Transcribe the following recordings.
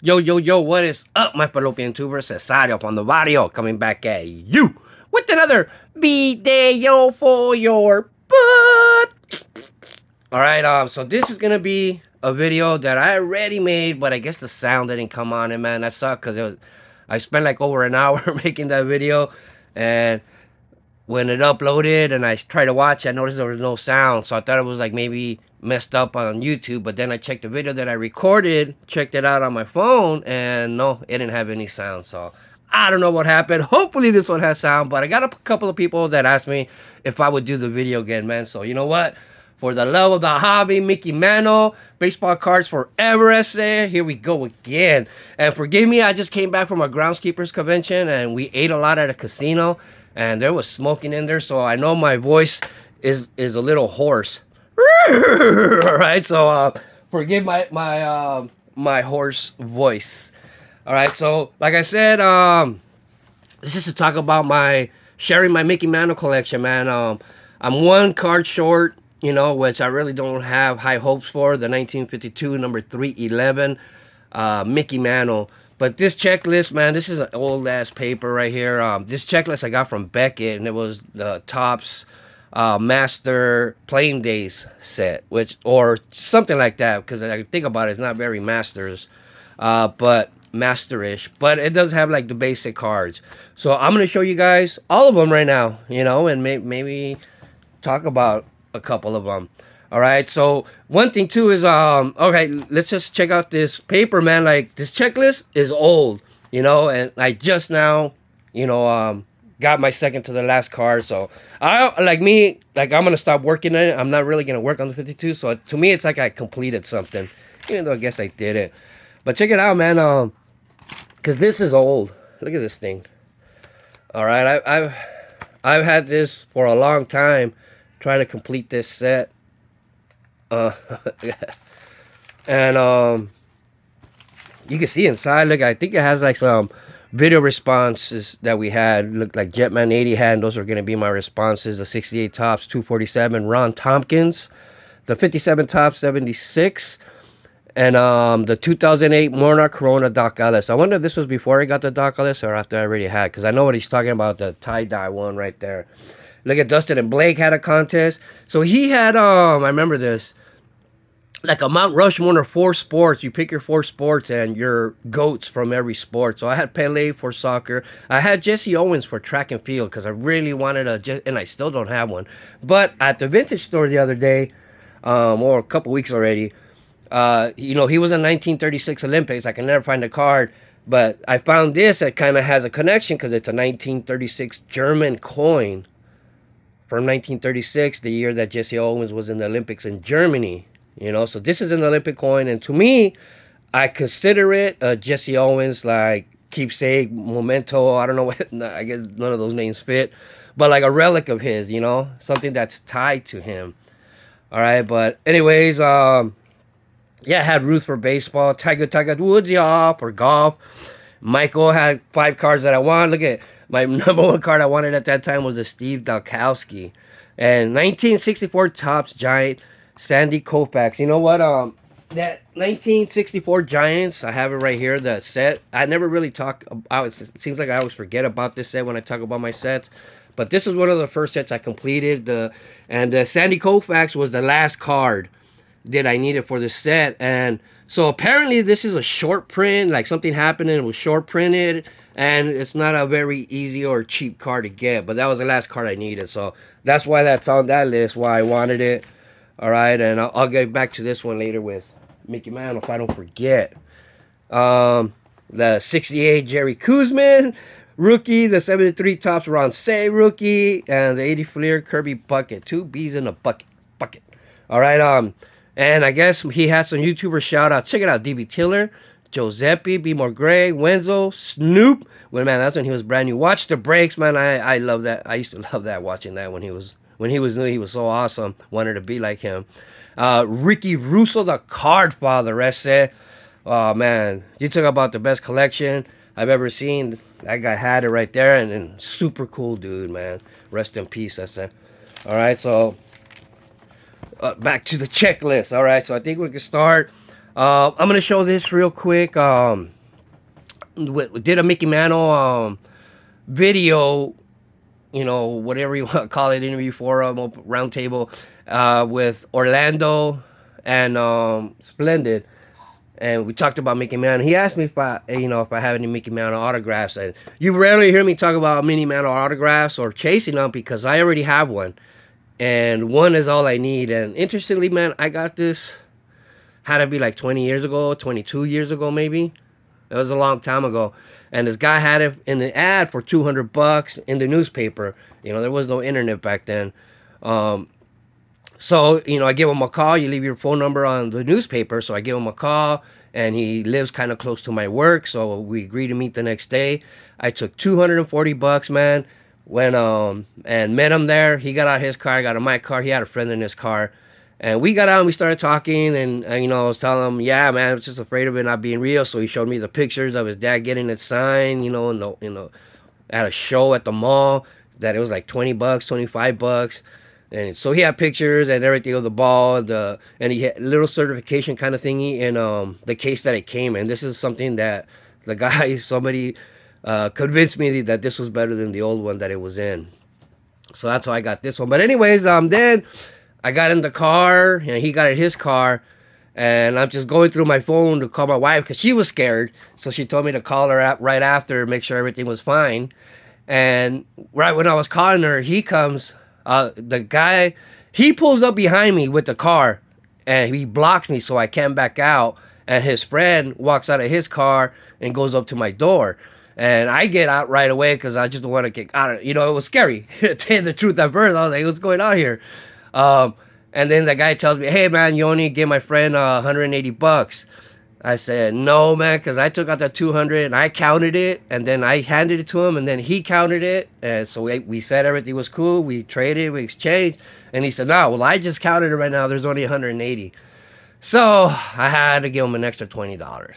Yo, yo, yo, what is up, my fallopian tuber? Cesario on the barrio, coming back at you with another video for your butt. Alright, so this is gonna be a video that I already made, but I guess the sound didn't come on it, man. That sucked, because I spent like over an hour making that video, and when it uploaded and I tried to watch, I noticed there was no sound. So I thought it was like maybe messed up on YouTube. But then I checked the video that I recorded, checked it out on my phone, and no, it didn't have any sound. So I don't know what happened. Hopefully this one has sound. But I got a couple of people that asked me if I would do the video again, man. So you know what? For the love of the hobby, Mickey Mantle, baseball cards forever, essay. Here we go again. And forgive me, I just came back from a groundskeepers convention and we ate a lot at a casino. And there was smoking in there, so I know my voice is a little hoarse. All right, so forgive my hoarse voice. All right, so like I said, this is to talk about sharing my Mickey Mantle collection, man. I'm one card short, which I really don't have high hopes for. The 1952 number 311 Mickey Mantle. But this checklist, man, this is an old ass paper right here. This checklist I got from Beckett, and it was the Topps Master Playing Days set, or something like that. Because I think about it, it's not very Masters, but Masterish. But it does have like the basic cards. So I'm gonna show you guys all of them right now, and maybe talk about a couple of them. All right, so one thing too is okay, let's just check out this paper, man. Like, this checklist is old, and I just now, got my second to the last card. So I'm gonna stop working on it. I'm not really gonna work on the 52. So to me, it's like I completed something, even though I guess I didn't. But check it out, man. Cause this is old. Look at this thing. All right, I've had this for a long time, trying to complete this set. And you can see inside, look, I think it has like some video responses that we had. Look, like Jetman 80 had, and those are going to be my responses. The 68 Topps 247 Ron Tompkins, the 57 Topps 76, and the 2008 Monarch Corona Doc Ellis. I wonder if this was before I got the Doc Ellis or after I already had, because I know what he's talking about, the tie-dye one right there. Look at Dustin and Blake had a contest. So he had, I remember this, like a Mount Rushmore of 4 sports. You pick your 4 sports and your GOATs from every sport. So I had Pele for soccer. I had Jesse Owens for track and field, because I really wanted and I still don't have one. But at the vintage store the other day, or a couple weeks already, he was in 1936 Olympics. I can never find the card. But I found this that kind of has a connection, because it's a 1936 German coin from 1936, the year that Jesse Owens was in the Olympics in Germany. So this is an Olympic coin, and to me, I consider it a Jesse Owens, like, keepsake, memento. I don't know what, I guess none of those names fit, but like a relic of his, something that's tied to him. All right, but anyways, yeah, I had Ruth for baseball, Tiger Woods, yeah, for golf. Michael had 5 cards that I wanted. Look at my number 1 card I wanted at that time was the Steve Dalkowski, and 1964 Topps Giant Sandy Koufax. You know what? That 1964 Giants, I have it right here, the set. I never really talk about it. It seems like I always forget about this set when I talk about my sets. But this is one of the first sets I completed. And the Sandy Koufax was the last card that I needed for the set. And so apparently this is a short print. Like, something happened and it was short printed. And it's not a very easy or cheap card to get. But that was the last card I needed. So that's why that's on that list, why I wanted it. All right, and I'll get back to this one later with Mickey Mantle if I don't forget. The 68 Jerry Kuzman rookie, the 73 Topps Ron Say rookie, and the 80 Fleer Kirby Bucket. 2 B's in a bucket. All right, and I guess he had some YouTuber shout out. Check it out: DB Tiller, Giuseppe, B More Gray, Wenzel, Snoop. Well, man, that's when he was brand new. Watch the breaks, man. I love that. I used to love that, watching that when he was new. He was so awesome. Wanted to be like him. Ricky Russo, the card father, ese. Oh, man. You talk about the best collection I've ever seen. That guy had it right there. And super cool dude, man. Rest in peace, ese. All right, so back to the checklist. All right, so I think we can start. I'm gonna show this real quick. Did a Mickey Mantle video, whatever you want to call it, interview forum, round table, with Orlando and Splendid, and we talked about Mickey Mantle. He asked me if I have any Mickey Mantle autographs, and you rarely hear me talk about Mickey Mantle autographs or chasing them because I already have one, and one is all I need. And interestingly, man, I got this had to be like 20 years ago, 22 years ago, maybe. It was a long time ago. And this guy had it in the ad for $200 in the newspaper. There was no internet back then. Um, so, I give him a call. You leave your phone number on the newspaper. So I give him a call, and he lives kind of close to my work. So we agreed to meet the next day. I took $240, man. Went and met him there. He got out his car. I got in my car. He had a friend in his car. And we got out and we started talking, and I was telling him, yeah, man, I was just afraid of it not being real. So he showed me the pictures of his dad getting it signed, at a show at the mall, that it was like $20, $25. And so he had pictures and everything of the ball, and he had a little certification kind of thingy in the case that it came in. This is something that somebody convinced me that this was better than the old one that it was in. So that's how I got this one. But anyways, then I got in the car and he got in his car, and I'm just going through my phone to call my wife because she was scared. So she told me to call her right after, make sure everything was fine. And right when I was calling her, he comes, the guy, he pulls up behind me with the car, and he blocks me so I can't back out. And his friend walks out of his car and goes up to my door. And I get out right away because I just don't want to get out. It was scary. To tell you the truth at first, I was like, what's going on here? Um, and then the guy tells me, hey, man, you only give my friend $180. I said, no, man, because I took out that 200 and I counted it, and then I handed it to him, and then he counted it. And so we said everything was cool. We traded, we exchanged. And he said, no, well, I just counted it right now. There's only 180. So I had to give him an extra $20.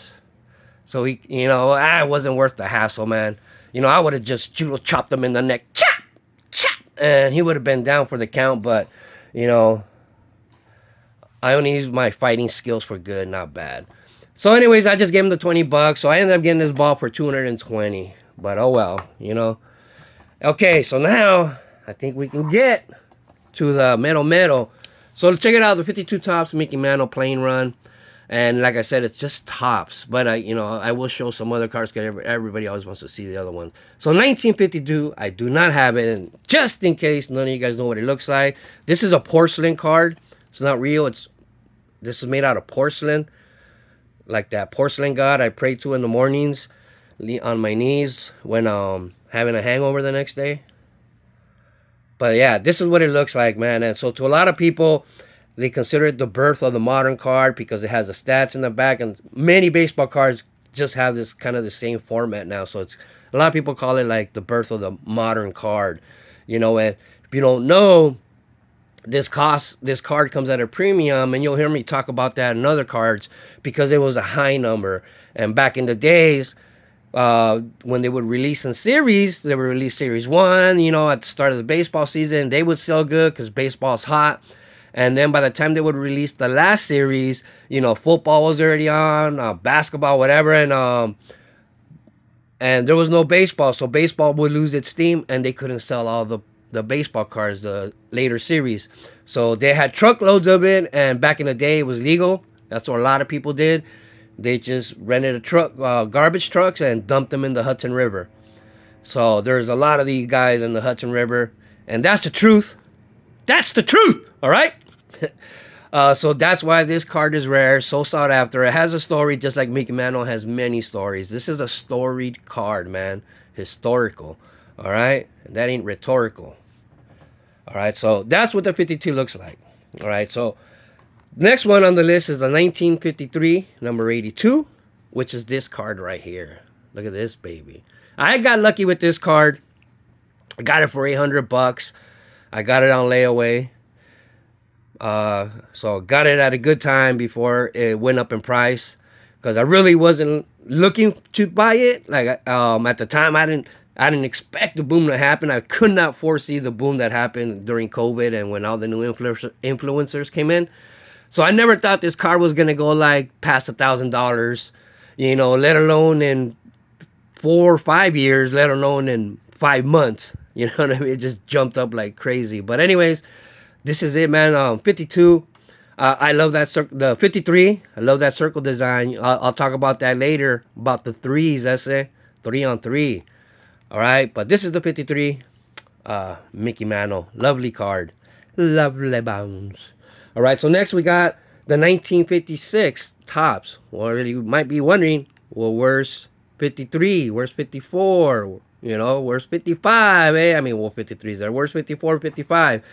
So it wasn't worth the hassle, man. I would have just chopped him in the neck, chop, chop, and he would have been down for the count. But, I only use my fighting skills for good, not bad. So anyways, I just gave him the $20. So I ended up getting this ball for 220. But oh well. Okay, so now I think we can get to the metal. So check it out, the 52 Topps Mickey Mantle plain run. And like I said, it's just tops. But I will show some other cards because everybody always wants to see the other ones. So 1952, I do not have it. And just in case none of you guys know what it looks like, this is a porcelain card. It's not real. This is made out of porcelain, like that porcelain god I pray to in the mornings, on my knees when having a hangover the next day. But yeah, this is what it looks like, man. And so to a lot of people, they consider it the birth of the modern card because it has the stats in the back, and many baseball cards just have this kind of the same format now. So it's a lot of people call it like the birth of the modern card, and if you don't know, this card comes at a premium, and you'll hear me talk about that in other cards because it was a high number. And back in the days, when they would release in series, they would release series 1, at the start of the baseball season. They would sell good because baseball's hot. And then by the time they would release the last series, football was already on, basketball, whatever, and there was no baseball, so baseball would lose its steam, and they couldn't sell all the baseball cards, the later series. So they had truckloads of it, and back in the day, it was legal. That's what a lot of people did. They just rented a truck, garbage trucks, and dumped them in the Hudson River. So there's a lot of these guys in the Hudson River, and that's the truth. That's the truth, all right? So that's why this card is rare, so sought after. It has a story, just like Mickey Mantle has many stories. This is a storied card, man. Historical, all right? And that ain't rhetorical. All right, so that's what the 52 looks like. All right, so next one on the list is the 1953, number 82, which is this card right here. Look at this, baby. I got lucky with this card. I got it for $800. I got it on layaway. So got it at a good time before it went up in price, because I really wasn't looking to buy it. Like at the time, I didn't expect the boom to happen. I could not foresee the boom that happened during COVID and when all the new influencers came in. So I never thought this card was gonna go like past $1,000, let alone in 4 or 5 years, let alone in 5 months. You know what I mean? It just jumped up like crazy. But anyways, this is it, man. 52. I love that the 53. I love that circle design. I'll talk about that later about the threes. That's it, 3 on 3. All right, but this is the 53. Mickey Mantle, lovely card, lovely bounce. All right, so next we got the 1956 tops. Well, you might be wondering, well, where's 53? Where's 54? Where's 55? I mean, well, 53 is there. Where's 54, 55?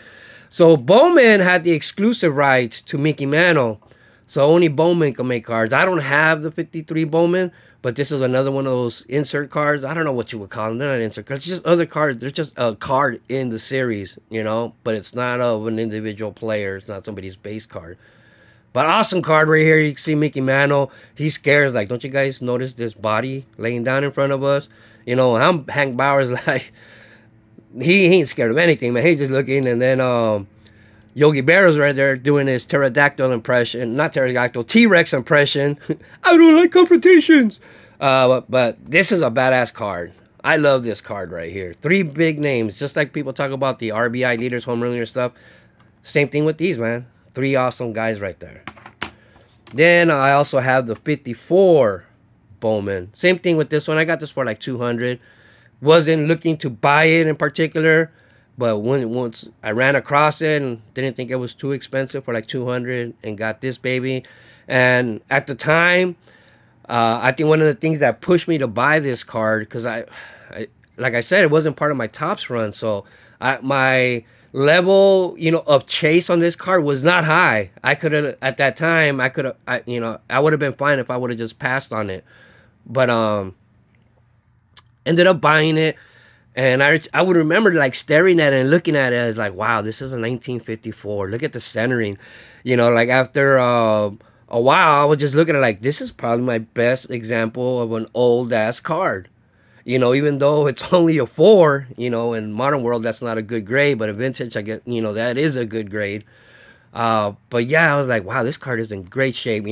So Bowman had the exclusive rights to Mickey Mantle. So only Bowman can make cards. I don't have the 53 Bowman, but this is another one of those insert cards. I don't know what you would call them. They're not insert cards. It's just other cards. They're just a card in the series, but it's not of an individual player. It's not somebody's base card. But awesome card right here. You can see Mickey Mantle. He scares, like, don't you guys notice this body laying down in front of us? Hank Bauer's like, he ain't scared of anything, man. He's just looking. And then Yogi Berra's right there doing his pterodactyl impression. Not pterodactyl, T-Rex impression. I don't like confrontations. But this is a badass card. I love this card right here. 3 big names. Just like people talk about the RBI leaders, home run leader stuff. Same thing with these, man. 3 awesome guys right there. Then I also have the 54 Bowman. Same thing with this one. I got this for like 200. Wasn't looking to buy it in particular, but once I ran across it and didn't think it was too expensive for like 200 and got this baby. And at the time, I think one of the things that pushed me to buy this card, because I like I said, it wasn't part of my tops run, so my level of chase on this card was not high. I could have at that time, I would have been fine if I would have just passed on it, but ended up buying it. And I would remember like staring at it and looking at it as like, wow, this is a 1954. Look at the centering. Like after a while, I was just looking at it like, this is probably my best example of an old ass card. Even though it's only a 4, in modern world, that's not a good grade. But in vintage, I get, that is a good grade. But yeah, I was like, wow, this card is in great shape.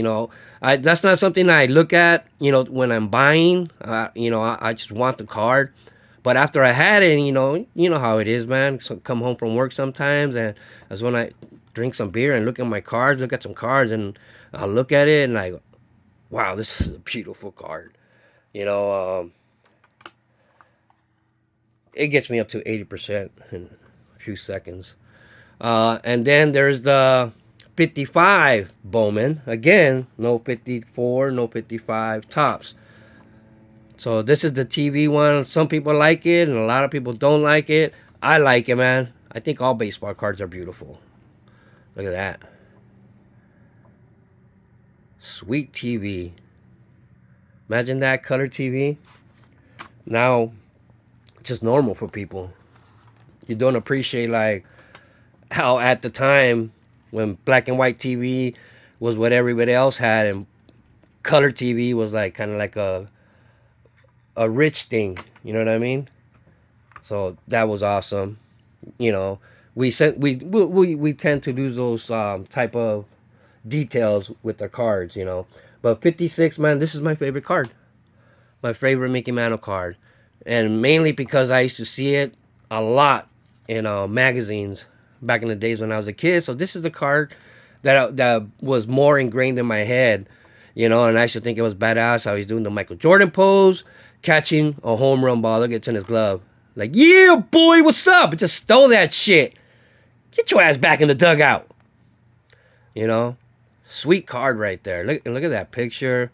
That's not something I look at, when I'm buying. I just want the card. But after I had it, how it is, man. So come home from work sometimes, and that's when I drink some beer and look at my cards, look at some cards, and I'll look at it and like, wow, this is a beautiful card. It gets me up to 80% in a few seconds. And then there's the 55 Bowman. Again, no 54, no 55 tops. So this is the TV one. Some people like it, and a lot of people don't like it. I like it, man. I think all baseball cards are beautiful. Look at that. Sweet TV. Imagine that color TV. Now, it's just normal for people. You don't appreciate like how at the time when black and white TV was what everybody else had, and color TV was like kind of like a rich thing, you know what I mean? So that was awesome. We tend to lose those type of details with the cards, But 56, man, this is my favorite card. My favorite Mickey Mantle card. And mainly because I used to see it a lot in magazines back in the days when I was a kid. So this is the card that was more ingrained in my head, and I used to think it was badass how he's doing the Michael Jordan pose, catching a home run ball. Look, it's in his glove. Like, yeah, boy, what's up? I just stole that shit. Get your ass back in the dugout. Sweet card right there. Look at that picture.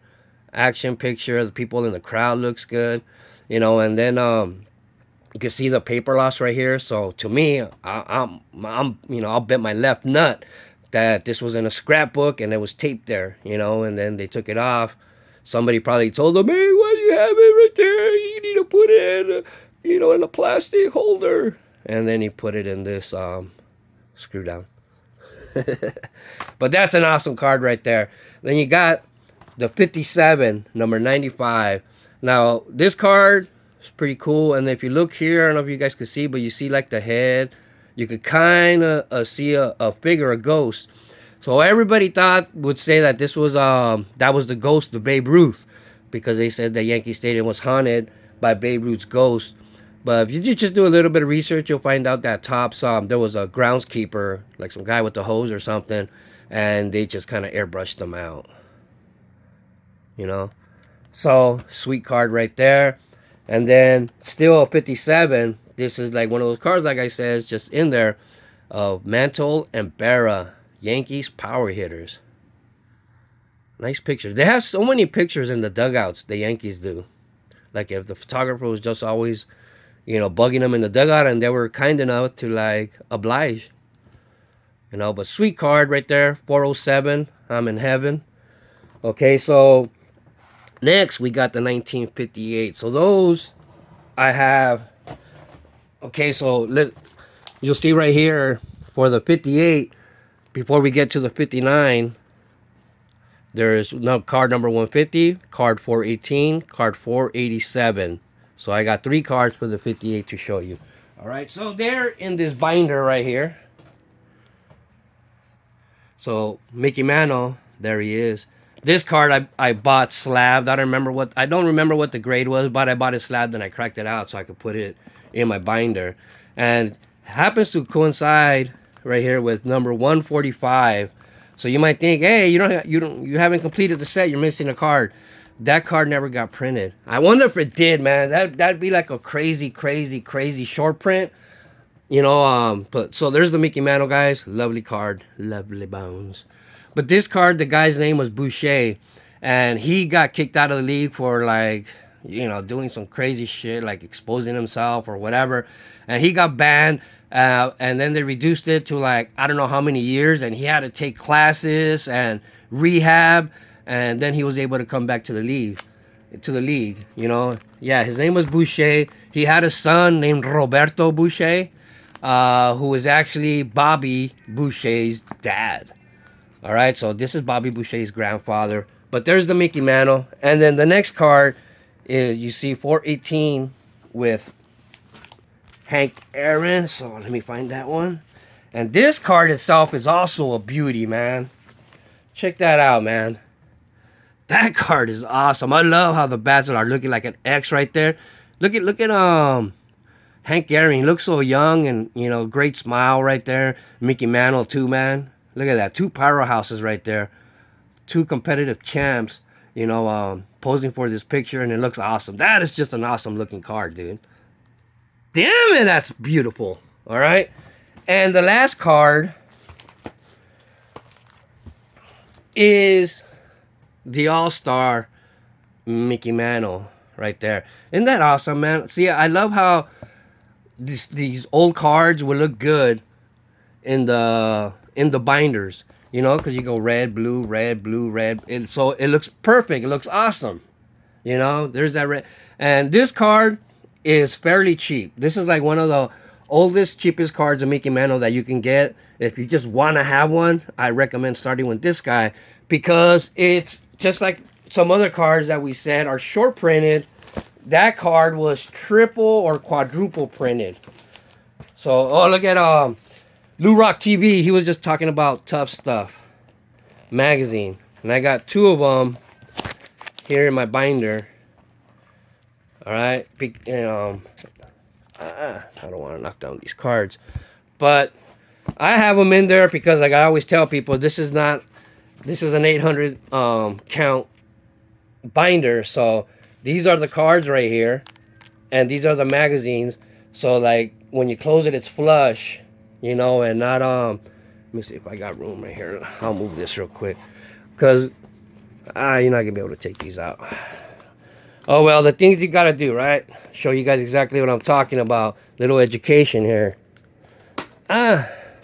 Action picture. The people in the crowd looks good. And then you can see the paper loss right here. So to me, I'm I'll bet my left nut that this was in a scrapbook and it was taped there, and then they took it off. Somebody probably told them, hey, why do you have it right there? You need to put it in, in a plastic holder. And then he put it in this screw down. But that's an awesome card right there. Then you got the 57, number 95. Now, this card is pretty cool. And if you look here, I don't know if you guys can see, but you see like the head. You could kind of see a figure, a ghost. So everybody would say that this was that was the ghost of Babe Ruth, because they said that Yankee Stadium was haunted by Babe Ruth's ghost. But if you just do a little bit of research, you'll find out that Topps there was a groundskeeper, like some guy with the hose or something, and they just kind of airbrushed them out. You know, so sweet card right there. And then still a 57. This is like one of those cards, like I said, is just in there of Mantle and Berra, Yankees power hitters. Nice pictures. They have so many pictures in the dugouts, the Yankees do. Like if the photographer was just always, bugging them in the dugout, and they were kind enough to like oblige. But sweet card right there, 407. I'm in heaven. Okay, so next we got the 1958. So those I have. Okay, so you'll see right here for the 58, before we get to the 59, there is no card number 150, card 418, card 487. So I got 3 cards for the 58 to show you. All right, so they're in this binder right here. So Mickey Mantle, there he is. This card I bought slabbed. I don't remember what the grade was, but I bought it slabbed and I cracked it out so I could put it in my binder. And happens to coincide right here with number 145. So you might think, hey, you haven't completed the set, you're missing a card. That card never got printed. I wonder if it did, man. That'd be like a crazy short print. But so there's the Mickey Mantle, guys. Lovely card, lovely bones. But this card, the guy's name was Boucher, and he got kicked out of the league for doing some crazy shit, like exposing himself or whatever, and he got banned. And then they reduced it to like I don't know how many years, and he had to take classes and rehab, and then he was able to come back to the league. Yeah, his name was Boucher. He had a son named Roberto Boucher, who was actually Bobby Boucher's dad. All right, so this is Bobby Boucher's grandfather. But there's the Mickey Mantle. And then the next card is, you see 418 with Hank Aaron. So let me find that one. And this card itself is also a beauty, man. Check that out, man. That card is awesome. I love how the bats are looking like an X right there. Look at Hank Aaron. He looks so young, and great smile right there. Mickey Mantle too, man. Look at that. 2 powerhouses right there. 2 competitive champs, posing for this picture, and it looks awesome. That is just an awesome looking card, dude. Damn it, that's beautiful. All right. And the last card is the All-Star Mickey Mantle right there. Isn't that awesome, man? See, I love how these old cards will look good in the binders, because you go red, blue, red, and so it looks perfect. It looks awesome. There's that red. And this card is fairly cheap. This is like one of the oldest, cheapest cards of Mickey Mantle that you can get. If you just want to have one, I recommend starting with this guy, because it's just like some other cards that we said are short printed. That card was triple or quadruple printed. So, look at Lou Rock TV. He was just talking about Tough Stuff magazine, and I got 2 of them here in my binder. All right, I don't want to knock down these cards, but I have them in there because, like I always tell people, this is an 800 count binder. So these are the cards right here, and these are the magazines. So like when you close it, it's flush, and not let me see if I got room right here. I'll move this real quick, because you're not gonna be able to take these out. Oh well, the things you gotta do, right? Show you guys exactly what I'm talking about. Little education here.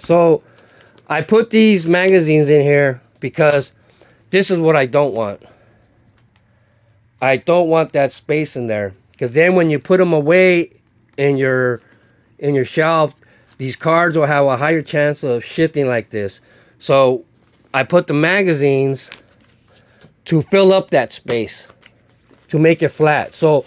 So I put these magazines in here because this is what I don't want. I don't want that space in there, because then when you put them away in your shelf, these cards will have a higher chance of shifting like this. So I put the magazines to fill up that space, to make it flat. So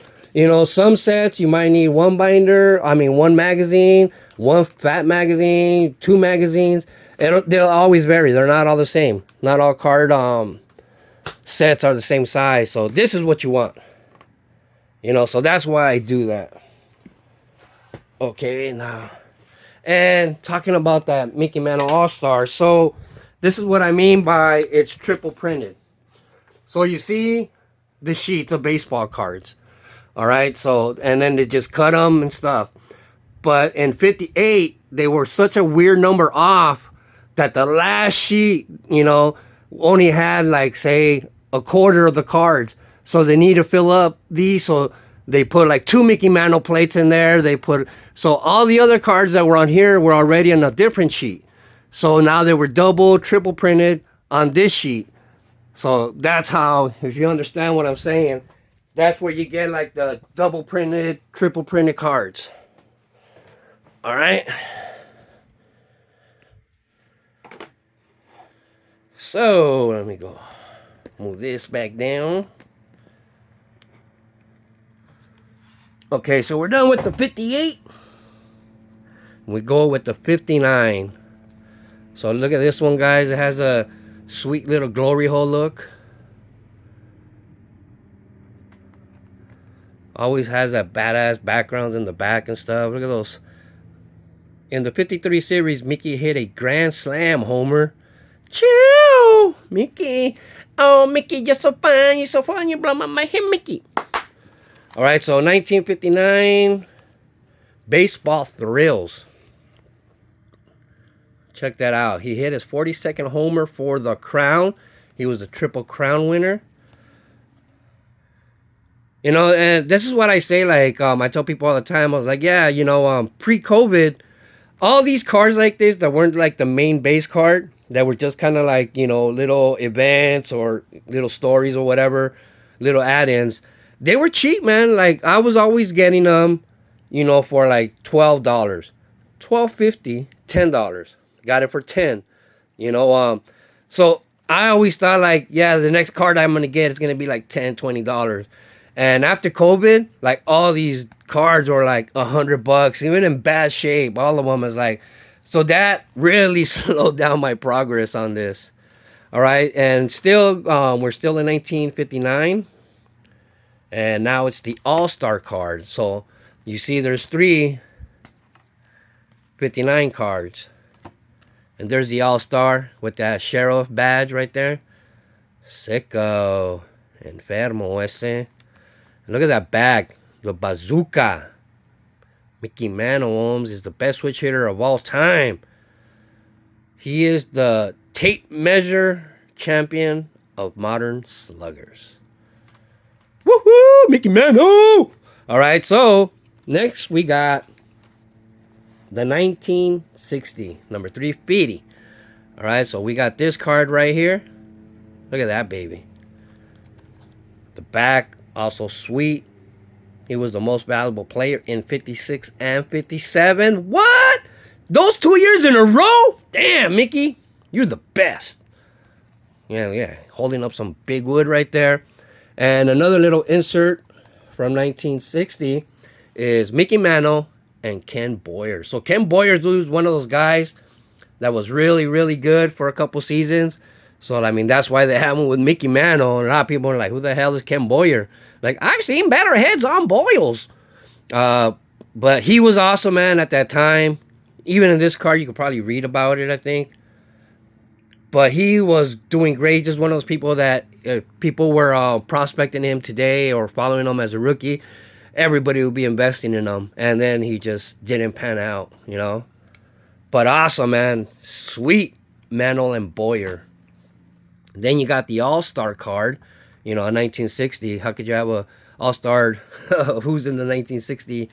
some sets you might need one magazine, one fat magazine, 2 magazines, They'll always vary. They're not all the same. Not all card sets are the same size. So this is what you want. You know, so that's why I do that. Okay, now. And talking about that Mickey Mantle All-Star. So this is what I mean by it's triple printed. So you see the sheets of baseball cards. All right, so and then they just cut them and stuff. But in 58, they were such a weird number off that the last sheet, you know, only had like say a quarter of the cards. So they need to fill up these. So they put like 2 Mickey Mantle plates in there. They put so all the other cards that were on here were already on a different sheet. So now they were double, triple printed on this sheet. So that's how, if you understand what I'm saying, that's where you get like the double printed, triple printed cards. All right. So let me go move this back down. Okay, so we're done with the 58. We go with the 59. So look at this one, guys. It has a sweet little glory hole look. Always has that badass backgrounds in the back and stuff. Look at those. In the 53 series, Mickey hit a grand slam homer. Chill, Mickey. Oh, Mickey, you're so fun. You're so fun. You blow my head, Mickey. All right, so 1959 Baseball Thrills. Check that out. He hit his 42nd homer for the Crown. He was the Triple Crown winner. You know, and this is what I say. Like, I tell people all the time. I was like, yeah, you know, pre-COVID, all these cards like this that weren't like the main base card, that were just kind of like, you know, little events or little stories or whatever, little add-ins, they were cheap, man. Like, I was always getting them, you know, for like $12, $12.50, $10. Got it for 10, you know. So I always thought like, yeah, the next card I'm gonna get is gonna be like $10, $20. And after COVID, like all these cards were like $100, even in bad shape. All of them is like, so that really slowed down my progress on this. All right, and still, we're still in 1959, and now it's the All-Star card. So you see, there's 3 59 cards, and there's the All-Star with that sheriff badge right there. Sicko, enfermo ese. Look at that bag, the bazooka. Mickey Mantle is the best switch hitter of all time. He is the tape measure champion of modern sluggers. Woohoo! Mickey Mantle! All right, so next we got the 1960, number 350. All right, so we got this card right here. Look at that baby. The back, also sweet. He was the most valuable player in 56 and 57. What? Those 2 years in a row? Damn, Mickey. You're the best. Yeah. Holding up some big wood right there. And another little insert from 1960 is Mickey Mantle and Ken Boyer. So Ken Boyer was one of those guys that was really, really good for a couple seasons. So, I mean, that's why they have him with Mickey Mantle. And a lot of people are like, who the hell is Ken Boyer? Like, I've seen better heads on boils. But he was awesome, man, at that time. Even in this card, you could probably read about it, I think. But he was doing great. Just one of those people that if people were prospecting him today or following him as a rookie, everybody would be investing in him. And then he just didn't pan out, you know. But awesome, man. Sweet Mantle and Boyer. Then you got the All-Star card. You know, in 1960, how could you have a All-Star who's in the 1960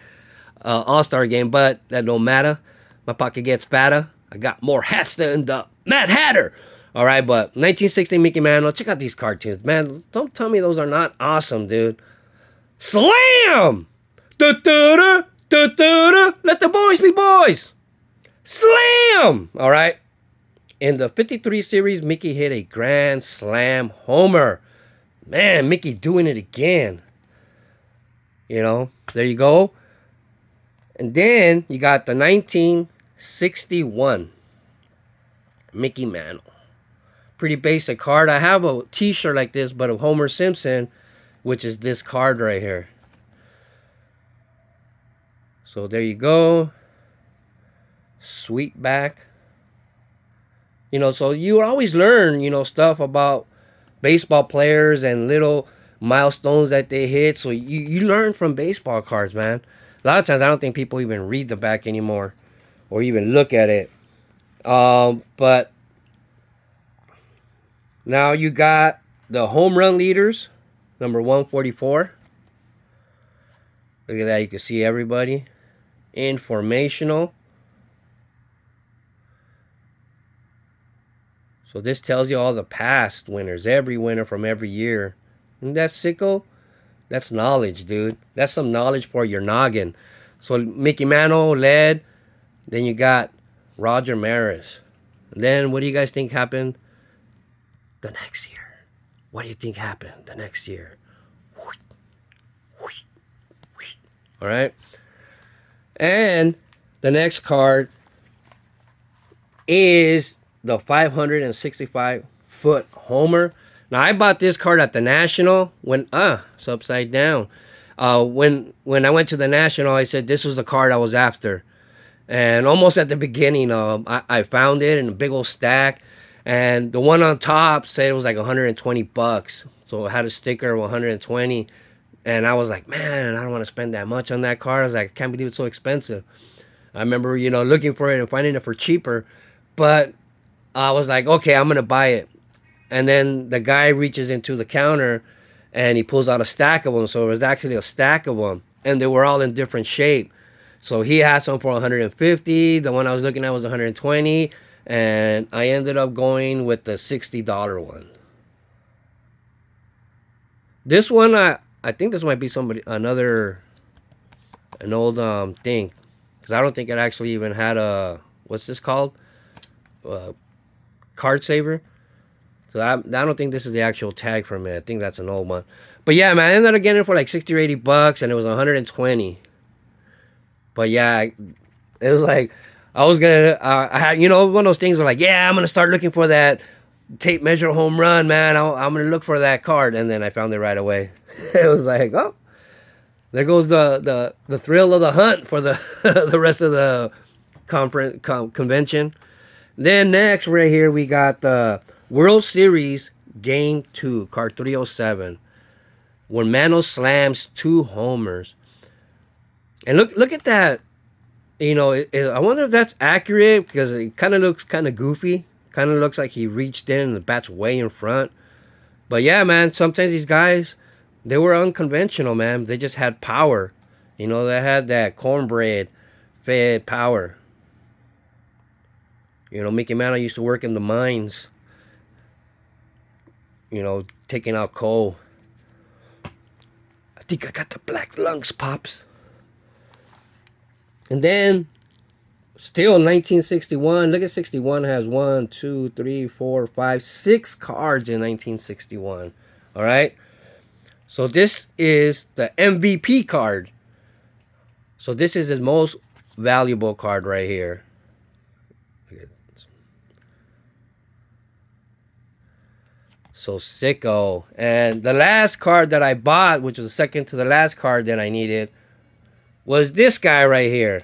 All-Star game? But that don't matter. My pocket gets fatter. I got more hats than the Mad Hatter. All right, but 1960 Mickey Mantle. Check out these cartoons, man. Don't tell me those are not awesome, dude. Slam! Da-da-da, da-da-da. Let the boys be boys. Slam! All right. In the 53 series, Mickey hit a grand slam homer. Man, Mickey doing it again. You know, there you go. And then you got the 1961 Mickey Mantle. Pretty basic card. I have a t-shirt like this, but of Homer Simpson, which is this card right here. So there you go. Sweet back. You know, so you always learn, you know, stuff about baseball players and little milestones that they hit. So you learn from baseball cards, man. A lot of times I don't think people even read the back anymore or even look at it. But now you got the home run leaders, number 144. Look at that. You can see everybody. Informational. So this tells you all the past winners, every winner from every year. Isn't that sicko? That's knowledge, dude. That's some knowledge for your noggin. So Mickey Mantle led. Then you got Roger Maris. Then what do you guys think happened the next year? What do you think happened the next year? All right. And the next card is the 565-foot homer. Now I bought this card at the National when it's upside down. When I went to the National, I said this was the card I was after. And almost at the beginning, I found it in a big old stack. And the one on top said it was like $120. So it had a sticker of 120. And I was like, man, I don't want to spend that much on that card. I was like, I can't believe it's so expensive. I remember, you know, looking for it and finding it for cheaper. But I was like, okay, I'm going to buy it. And then the guy reaches into the counter and he pulls out a stack of them. So it was actually a stack of them. And they were all in different shape. So he had some for 150. The one I was looking at was 120. And I ended up going with the $60 one. This one, I think this might be an old thing. Because I don't think it actually even had a, what's this called? Card saver. So I don't think this is the actual tag from it. I think that's an old one. But yeah, man, I ended up getting it for like 60 or 80 bucks, and it was 120. But yeah, it was like, I was gonna, I had, you know, one of those things where like, yeah, I'm gonna start looking for that tape measure home run, man. I'm gonna look for that card, and then I found it right away. It was like, oh, there goes the thrill of the hunt for the the rest of the convention. Then next, right here, we got the World Series Game 2, card 307. When Mantle slams 2 homers. And look at that. You know, I wonder if that's accurate because it kind of looks kind of goofy. Kind of looks like he reached in and the bat's way in front. But yeah, man, sometimes these guys, they were unconventional, man. They just had power. You know, they had that cornbread fed power. You know, Mickey Mantle used to work in the mines. You know, taking out coal. I think I got the black lungs, Pops. And then, still 1961. Look at 61 has 1, 2, 3, 4, 5, 6 cards in 1961. All right. So this is the MVP card. So this is his most valuable card right here. So sicko. And the last card that I bought, which was the second to the last card that I needed, was this guy right here.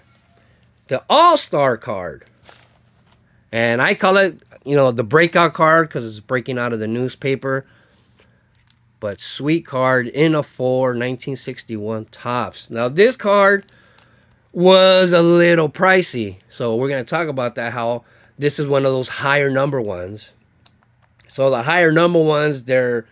The All-Star card. And I call it, you know, the breakout card because it's breaking out of the newspaper. But sweet card in a 4, 1961 Topps. Now this card was a little pricey. So we're going to talk about that, how this is one of those higher number ones. So the higher number ones, they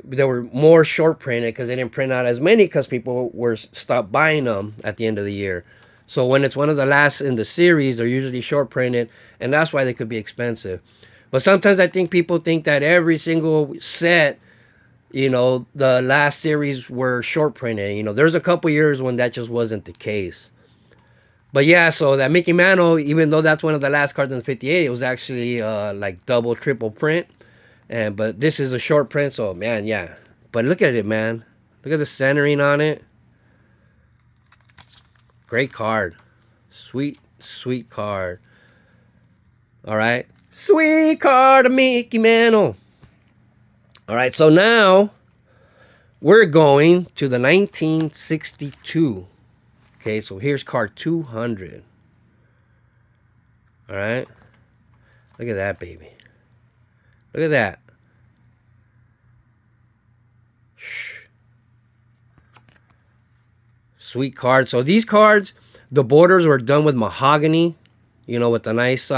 were more short printed because they didn't print out as many because people were stopped buying them at the end of the year. So when it's one of the last in the series, they're usually short printed, and that's why they could be expensive. But sometimes I think people think that every single set, you know, the last series were short printed. You know, there's a couple years when that just wasn't the case. But yeah, so that Mickey Mantle, even though that's one of the last cards in the 58, it was actually like double, triple print. But this is a short print, so man, yeah. But look at it, man. Look at the centering on it. Great card. Sweet, sweet card. All right. Sweet card of Mickey Mantle. All right, so now we're going to the 1962. Okay, so here's card 200. All right. Look at that, baby. Look at that. Sweet card. So these cards, the borders were done with mahogany, with a nice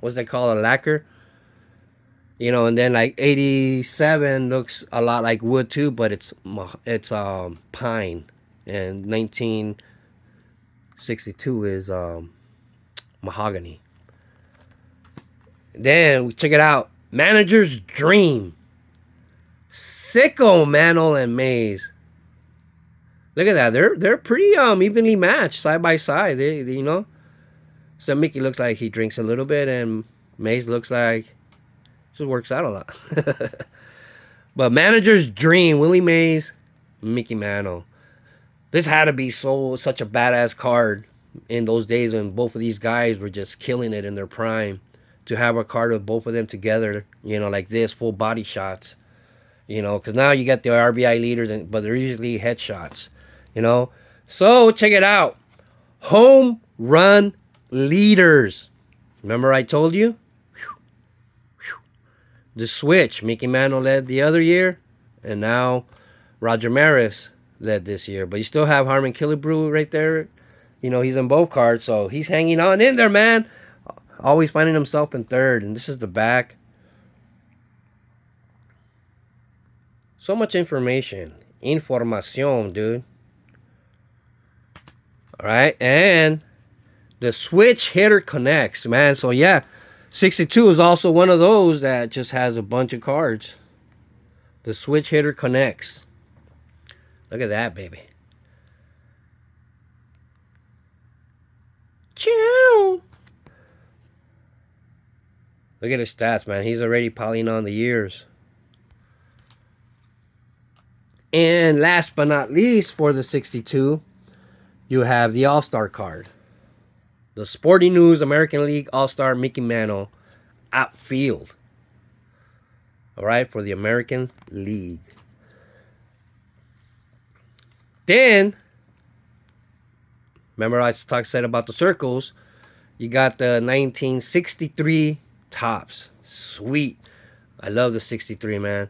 what's that called, a lacquer, and then like 87 looks a lot like wood too, but it's pine, and 1962 is mahogany. Then we check it out, Manager's Dream, Sicko, Mantle, and Mays. Look at that. They're pretty evenly matched side by side. They. So Mickey looks like he drinks a little bit, and Maze looks like just works out a lot. But Manager's Dream, Willie Mays, Mickey Mantle. This had to be such a badass card in those days when both of these guys were just killing it in their prime. To have a card with both of them together, like this, full body shots. Because now you got the RBI leaders, but they're usually headshots. So check it out. Home run leaders. Remember I told you? The switch. Mickey Mantle led the other year, and now Roger Maris led this year. But you still have Harmon Killebrew right there. He's in both cards, so he's hanging on in there, man. Always finding himself in third, and this is the back. So much information. Información, dude. All right, and the switch hitter connects, man. So yeah, 62 is also one of those that just has a bunch of cards. The switch hitter connects. Look at that, baby. Chow. Look at his stats, man. He's already piling on the years. And last but not least, for the 62, you have the All-Star card. The Sporting News American League All-Star Mickey Mantle outfield. All right, for the American League. Then, remember I said about the circles. You got the 1963 Topps. Sweet. I love the 63, man.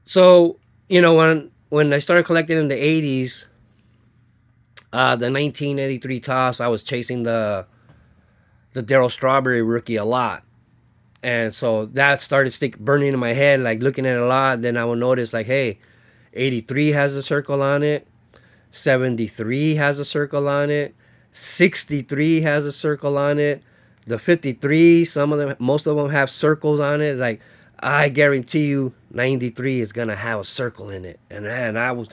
So, when I started collecting in the 80s, the 1983 Topps, I was chasing the Darryl Strawberry rookie a lot. And so that started burning in my head, like looking at it a lot. Then I would notice, like, hey, 83 has a circle on it. 73 has a circle on it. 63 has a circle on it. The 53, most of them have circles on it. Like, I guarantee you 93 is going to have a circle in it. And man, I'm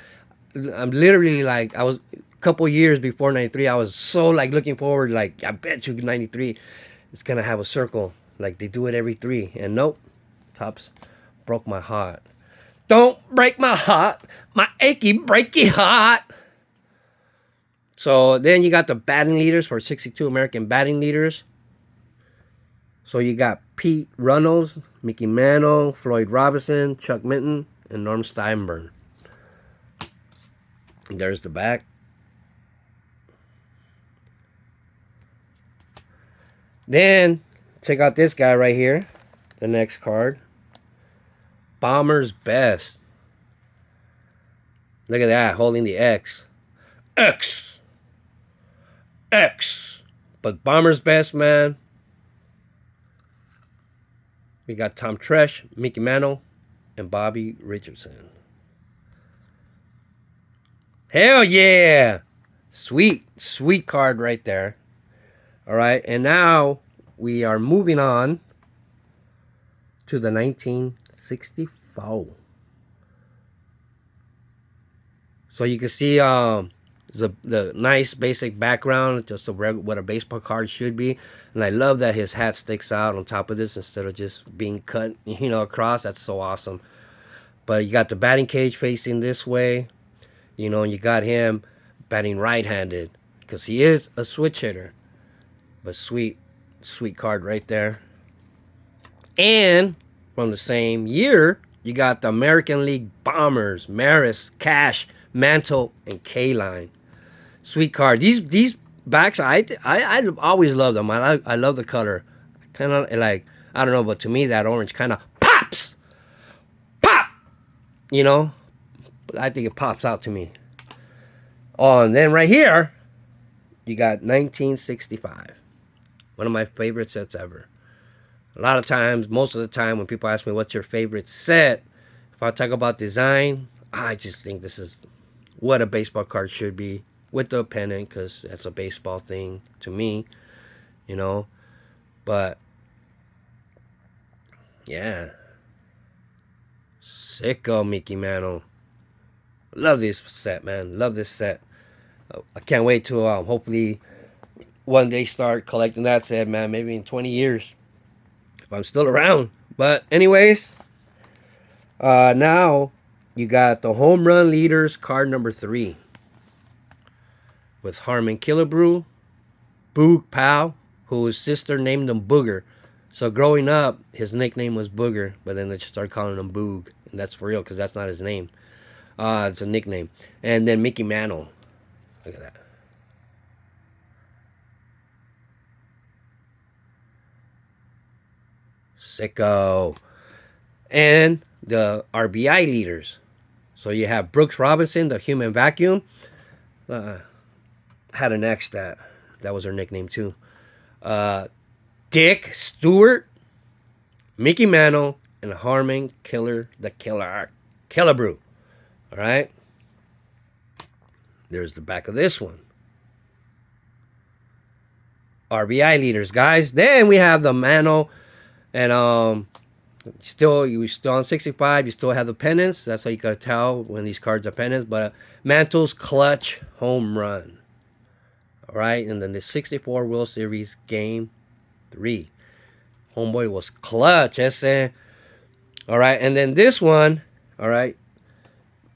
literally like, I was a couple years before 93. I was so like looking forward, like, I bet you 93 is going to have a circle. Like they do it every 3. And nope, Topps broke my heart. Don't break my heart, my achy, breaky heart. So then you got the batting leaders for 62 American batting leaders. So you got Pete Runnels, Mickey Mantle, Floyd Robinson, Chuck Minton, and Norm Steinberg. And there's the back. Then check out this guy right here. The next card. Bomber's Best. Look at that, holding the X. X. X. But Bomber's Best, man. We got Tom Tresh, Mickey Mantle, and Bobby Richardson. Hell yeah! Sweet, sweet card right there. All right, and now we are moving on to the 1964. So you can see the nice basic background, just what a baseball card should be. And I love that his hat sticks out on top of this instead of just being cut, across. That's so awesome. But you got the batting cage facing this way, and you got him batting right-handed because he is a switch hitter. But sweet, sweet card right there. And from the same year, you got the American League Bombers, Maris, Cash, Mantle, and K-Line. Sweet card. These backs, I always love them. I love the color. Kind of like, I don't know, but to me that orange kind of pops, pop. You know, but I think it pops out to me. Oh, and then right here, you got 1965. One of my favorite sets ever. A lot of times, most of the time, when people ask me what's your favorite set, if I talk about design, I just think this is what a baseball card should be with the pennant, because that's a baseball thing to me, you know. But yeah, sicko Mickey Mantle. Love this set, man. Love this set. I can't wait to hopefully one day start collecting that set, man. Maybe in 20 years if I'm still around. But anyways, now you got the home run leaders card number 3 with Harmon Killebrew, Boog Powell, whose sister named him Booger. So growing up, his nickname was Booger, but then they just started calling him Boog, and that's for real because that's not his name. It's a nickname. And then Mickey Mantle. Look at that. Sicko. And the RBI leaders. So you have Brooks Robinson, the human vacuum. Had an X that was her nickname too. Dick Stewart, Mickey Mantle, and Harmon Killebrew. All right. There's the back of this one. RBI leaders, guys. Then we have the Mantle, and you still on 65. You still have the pennants. That's how you gotta tell when these cards are pennants. But Mantle's clutch home run. All right, and then the 64 World Series Game 3. Homeboy was clutch, ese. All right, and then this one, all right,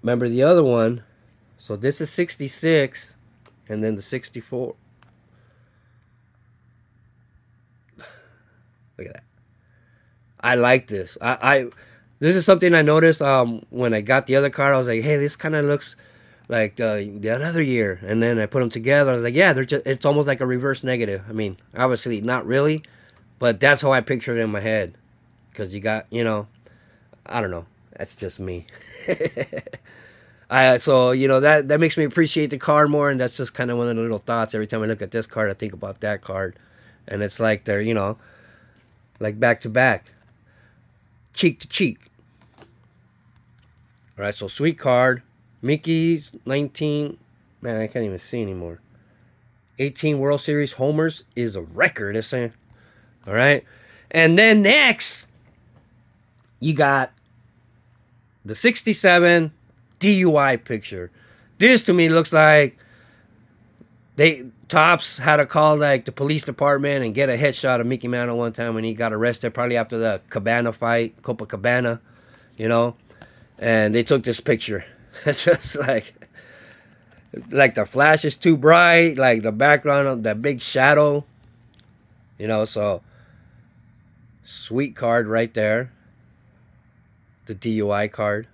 remember the other one. So this is 66, and then the 64. Look at that. I like this. This is something I noticed when I got the other card. I was like, hey, this kind of looks like the other year. And then I put them together. I was like, yeah, it's almost like a reverse negative. I mean, obviously not really, but that's how I pictured it in my head. Because you got, I don't know. That's just me. So that makes me appreciate the card more, and that's just kind of one of the little thoughts. Every time I look at this card, I think about that card, and it's like they're like back to back, cheek to cheek. All right, so sweet card, Mickey's 19. Man, I can't even see anymore. 18 World Series homers is a record, isn't it? All right, and then next you got the 67 DUI picture. This to me looks like Topps had to call like the police department and get a headshot of Mickey Mantle one time when he got arrested, probably after the Cabana fight, Copacabana, and they took this picture. It's just like the flash is too bright, like the background of that big shadow, so sweet card right there. The DUI card.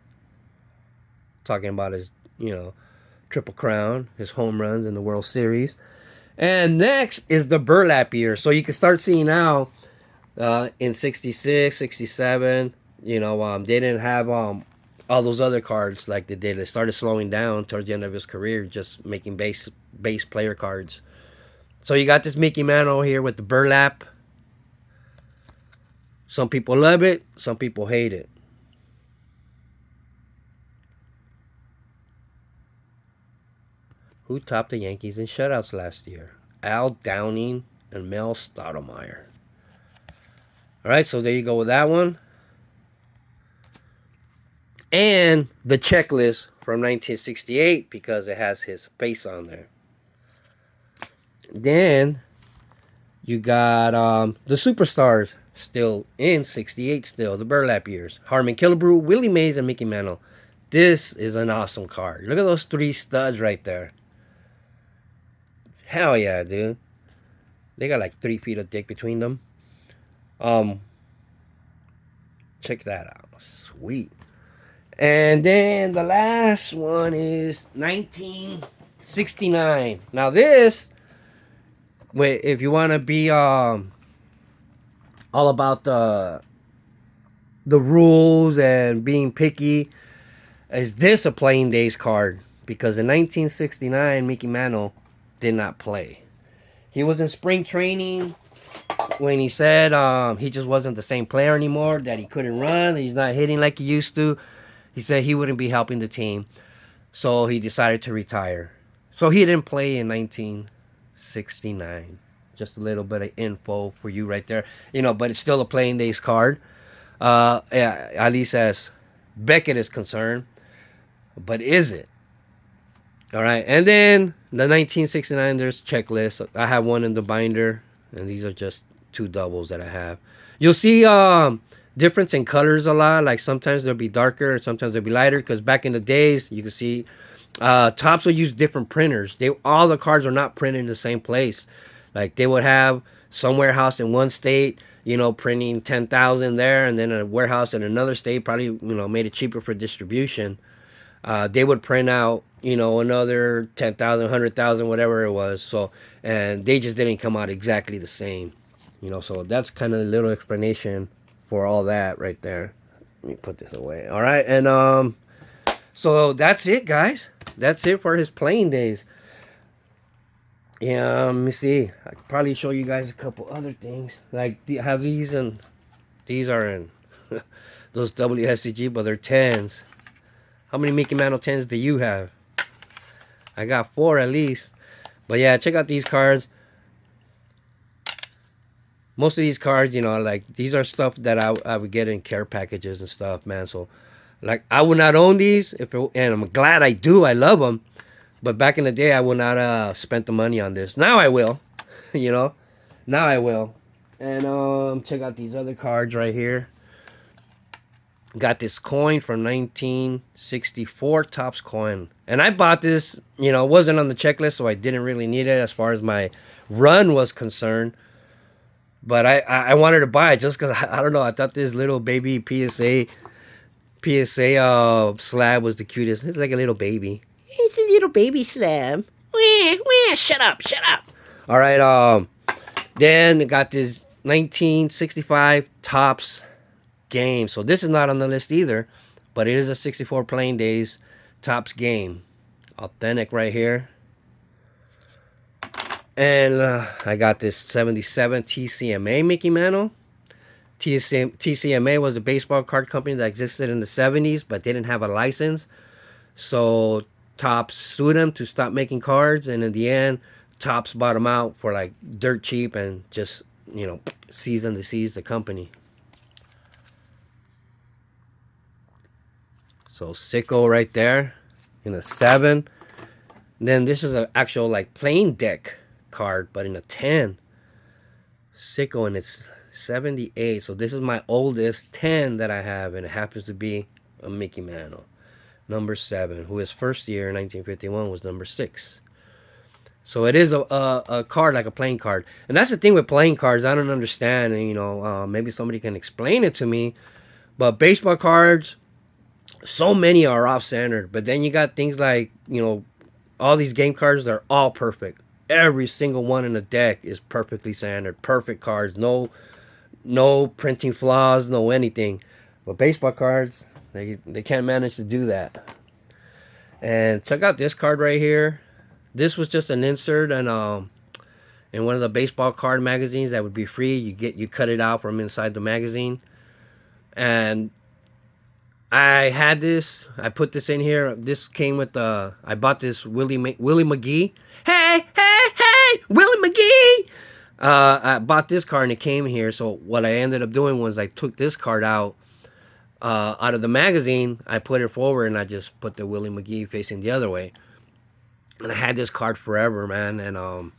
Talking about his, Triple Crown, his home runs in the World Series. And next is the burlap year. So you can start seeing now in 66, 67, they didn't have all those other cards like they did. They started slowing down towards the end of his career, just making base player cards. So you got this Mickey Mantle here with the burlap. Some people love it, some people hate it. Who topped the Yankees in shutouts last year? Al Downing and Mel Stottlemyre. All right, so there you go with that one. And the checklist from 1968 because it has his face on there. Then you got the superstars still in 68 still, the burlap years. Harmon Killebrew, Willie Mays, and Mickey Mantle. This is an awesome card. Look at those 3 studs right there. Hell yeah, dude. They got like 3 feet of dick between them. Check that out. Sweet. And then the last one is 1969. Now this, wait, if you want to be all about the rules and being picky, is this a playing days card? Because in 1969, Mickey Mantle did not play. He was in spring training when he said he just wasn't the same player anymore, that he couldn't run, he's not hitting like he used to. He said he wouldn't be helping the team. So he decided to retire. So he didn't play in 1969. Just a little bit of info for you right there. But it's still a playing days card. Yeah, at least as Beckett is concerned. But is it? All right. And then the 1969, there's checklist. I have one in the binder. And these are just two doubles that I have. You'll see difference in colors a lot. Like sometimes they'll be darker, sometimes they'll be lighter. Because back in the days, you can see Topps will use different printers. All the cards are not printed in the same place. Like they would have some warehouse in one state, printing 10,000 there, and then a warehouse in another state probably, made it cheaper for distribution. They would print out, another 10,000, 100,000, whatever it was. So, and they just didn't come out exactly the same, So that's kind of a little explanation for all that right there. Let me put this away. All right, and so that's it, guys. That's it for his playing days. Yeah, let me see. I could probably show you guys a couple other things. Like, have these, and these are in those WSCG, but they're 10s. How many Mickey Mantle 10s do you have? I got 4 at least. But yeah, check out these cards. Most of these cards, like, these are stuff that I would get in care packages and stuff, man. So, like, I would not own these, and I'm glad I do. I love them. But back in the day, I would not spent the money on this. Now I will, Now I will. And check out these other cards right here. Got this coin from 1964, Topps coin. And I bought this, it wasn't on the checklist, so I didn't really need it as far as my run was concerned. But I wanted to buy it just because, I don't know, I thought this little baby PSA slab was the cutest. It's like a little baby. It's a little baby slab. Shut up. All right, then got this 1965 Topps game. So this is not on the list either, but it is a 64 playing days Topps game. Authentic right here. And I got this 77 TCMA Mickey Mantle. TCMA was a baseball card company that existed in the 70s, but didn't have a license. So Topps sued them to stop making cards, and in the end, Topps bought them out for like dirt cheap and just, cease and desist the company. So Sicko right there in a 7. Then this is an actual like plain deck card, but in a 10. Sicko, and it's 78. So this is my oldest 10 that I have, and it happens to be a Mickey Mantle. Number 7, who his first year in 1951 was number 6. So it is a card, like a playing card. And that's the thing with playing cards, I don't understand. And, maybe somebody can explain it to me. But baseball cards, so many are off-centered. But then you got things like, all these game cards, they're all perfect. Every single one in the deck is perfectly centered. Perfect cards. No printing flaws, no anything. But baseball cards, they can't manage to do that. And check out this card right here. This was just an insert and in one of the baseball card magazines that would be free. You cut it out from inside the magazine. And I had this. I put this in here. This came with I bought this Willie McGee. Hey, Willie McGee. I bought this card and it came here. So what I ended up doing was I took this card out of the magazine. I put it forward and I just put the Willie McGee facing the other way. And I had this card forever, man. And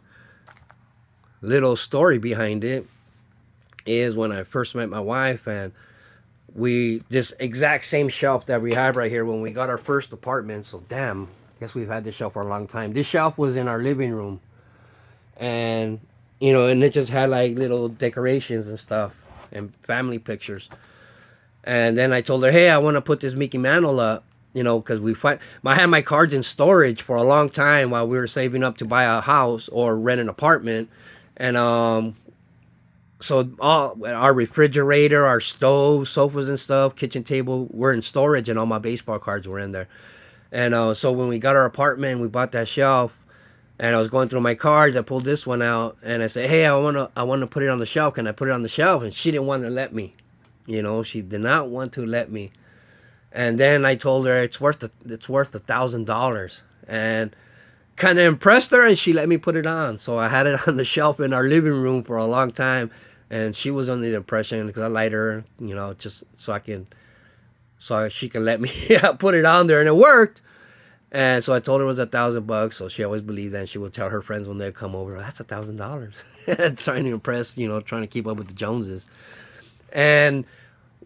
little story behind it is when I first met my wife, and this exact same shelf that we have right here when we got our first apartment. So damn, guess we've had this shelf for a long time. This shelf was in our living room, and and it just had like little decorations and stuff and family pictures. And then I told her, hey, I want to put this Mickey Mantle up, because I had my cards in storage for a long time while we were saving up to buy a house or rent an apartment. And so all our refrigerator, our stove, sofas and stuff, kitchen table were in storage, and all my baseball cards were in there. And so when we got our apartment, we bought that shelf. And I was going through my cards. I pulled this one out, and I said, "Hey, I want to put it on the shelf. Can I put it on the shelf?" And she didn't want to let me. She did not want to let me. And then I told her it's worth $1,000, and kind of impressed her, and she let me put it on. So I had it on the shelf in our living room for a long time, and she was under the impression because I lied to her, just so she can let me put it on there, and it worked. And so I told her it was $1,000, so she always believed that. And she would tell her friends when they come over, "That's $1,000," trying to impress, trying to keep up with the Joneses. And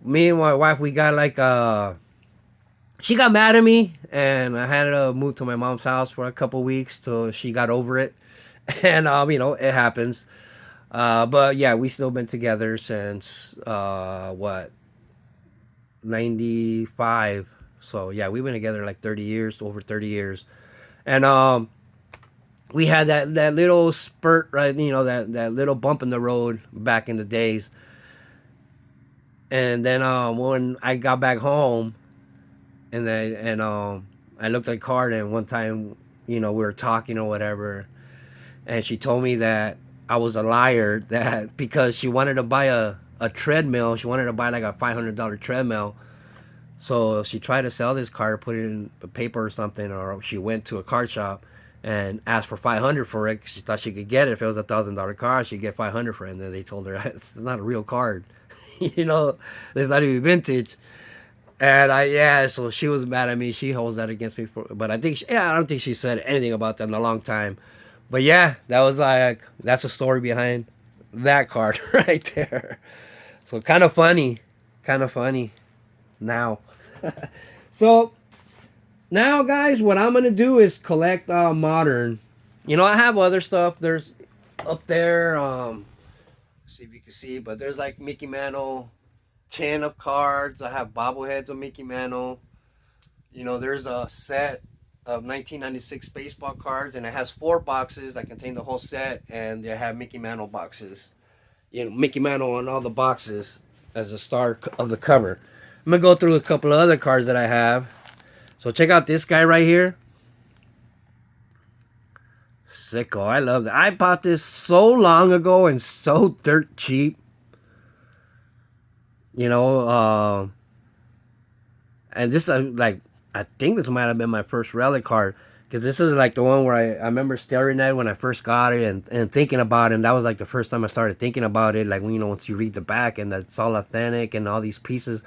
me and my wife, we got like she got mad at me, and I had to move to my mom's house for a couple weeks till she got over it. And it happens. But yeah, we still been together since what, 95. So yeah, we've been together like 30 years, over 30 years. And we had that little spurt, right? That little bump in the road back in the days. And then when I got back home, and I looked at the card, and one time, we were talking or whatever, and she told me that I was a liar, that because she wanted to buy a treadmill, she wanted to buy like a $500 treadmill. So she tried to sell this car, put it in a paper or something, or she went to a car shop and asked for 500 for it. She thought she could get it. If it was $1,000 car, she'd get 500 for it. And then they told her it's not a real card, it's not even vintage. And so she was mad at me. She holds that against me but I don't think she said anything about that in a long time. But yeah, that's a story behind that card right there. So kind of funny now. So now, guys, what I'm gonna do is collect modern. I have other stuff. There's up there. See if you can see, but there's like Mickey Mantle tin of cards. I have bobbleheads of Mickey Mantle. There's a set of 1996 baseball cards, and it has 4 boxes that contain the whole set, and they have Mickey Mantle boxes. Mickey Mantle on all the boxes as the star of the cover. I'm gonna go through a couple of other cards that I have. So check out this guy right here. Sicko, I love that. I bought this so long ago and so dirt cheap. And this I think this might have been my first relic card, because this is like the one where I remember staring at it when I first got it, and thinking about it. And that was like the first time I started thinking about it. Like once you read the back and it's all authentic and all these pieces,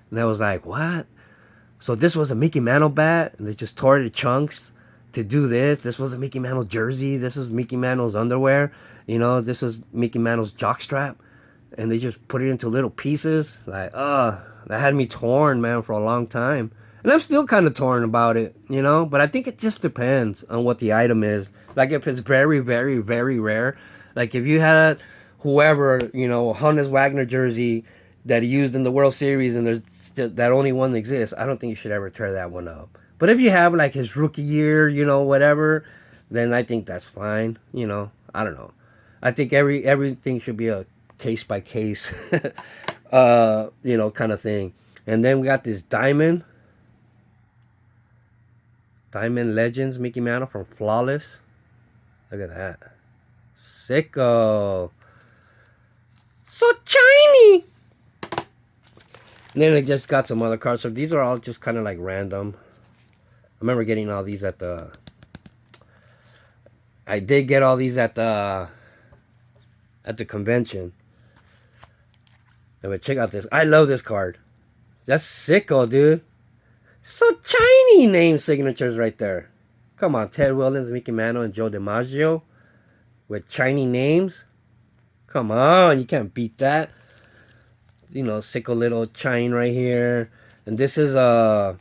and I was like, what? So this was a Mickey Mantle bat, and they just tore it to chunks to do this. This was a Mickey Mantle jersey. This was Mickey Mantle's underwear. This was Mickey Mantle's jockstrap, and they just put it into little pieces. Like, that had me torn, man, for a long time. And I'm still kind of torn about it, But I think it just depends on what the item is. Like, if it's very, very, very rare. Like, if you had whoever, Honus Wagner jersey that he used in the World Series, and there's that only one exists, I don't think you should ever tear that one up. But if you have, like, his rookie year, whatever, then I think that's fine. I don't know. I think everything should be a case by case, kind of thing. And then we got this Diamond Legends Mickey Mantle from Flawless. Look at that. Sicko. So shiny. And then I just got some other cards. So these are all just kind of like random. I remember getting all these I did get all these at the convention. But check out this. I love this card. That's sicko, dude. So shiny name signatures right there. Come on, Ted Williams, Mickey Mantle, and Joe DiMaggio with shiny names. Come on, you can't beat that. Sicko little chain right here. And this is a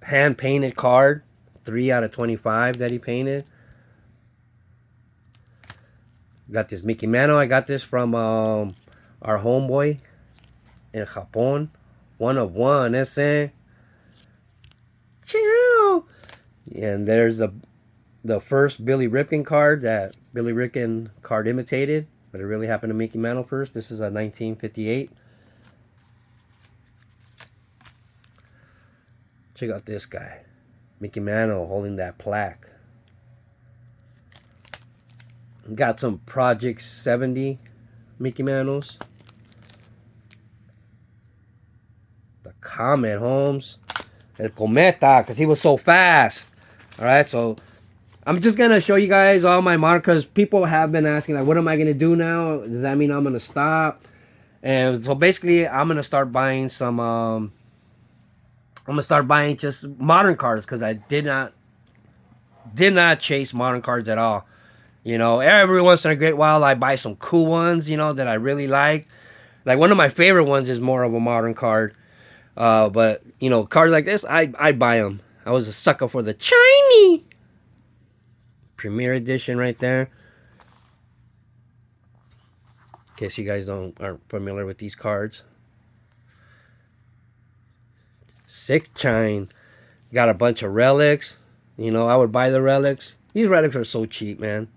hand painted card. 3 out of 25 that he painted. Got this Mickey Mantle. I got this from our homeboy, in Japón. One of one, ese. Chill. And there's the first Billy Ripken card that Billy Ripken card imitated, but it really happened to Mickey Mantle first. This is a 1958. Check out this guy. Mickey Mantle holding that plaque. Got some Project 70 Mickey Mantles. The Comet Holmes. El Cometa, because he was so fast. Alright, so I'm just going to show you guys all my modern, because people have been asking, like, what am I going to do now? Does that mean I'm going to stop? And so basically, I'm going to start buying some, I'm going to start buying just modern cards, because I did not chase modern cards at all. You know, every once in a great while, I buy some cool ones, you know, that I really like. Like, one of my favorite ones is more of a modern card. But, you know, cards like this, I'd buy them. I was a sucker for the Chinese Premier Edition right there. In case you guys aren't familiar with these cards. Sick Chine. Got a bunch of relics. You know, I would buy the relics. These relics are so cheap, man.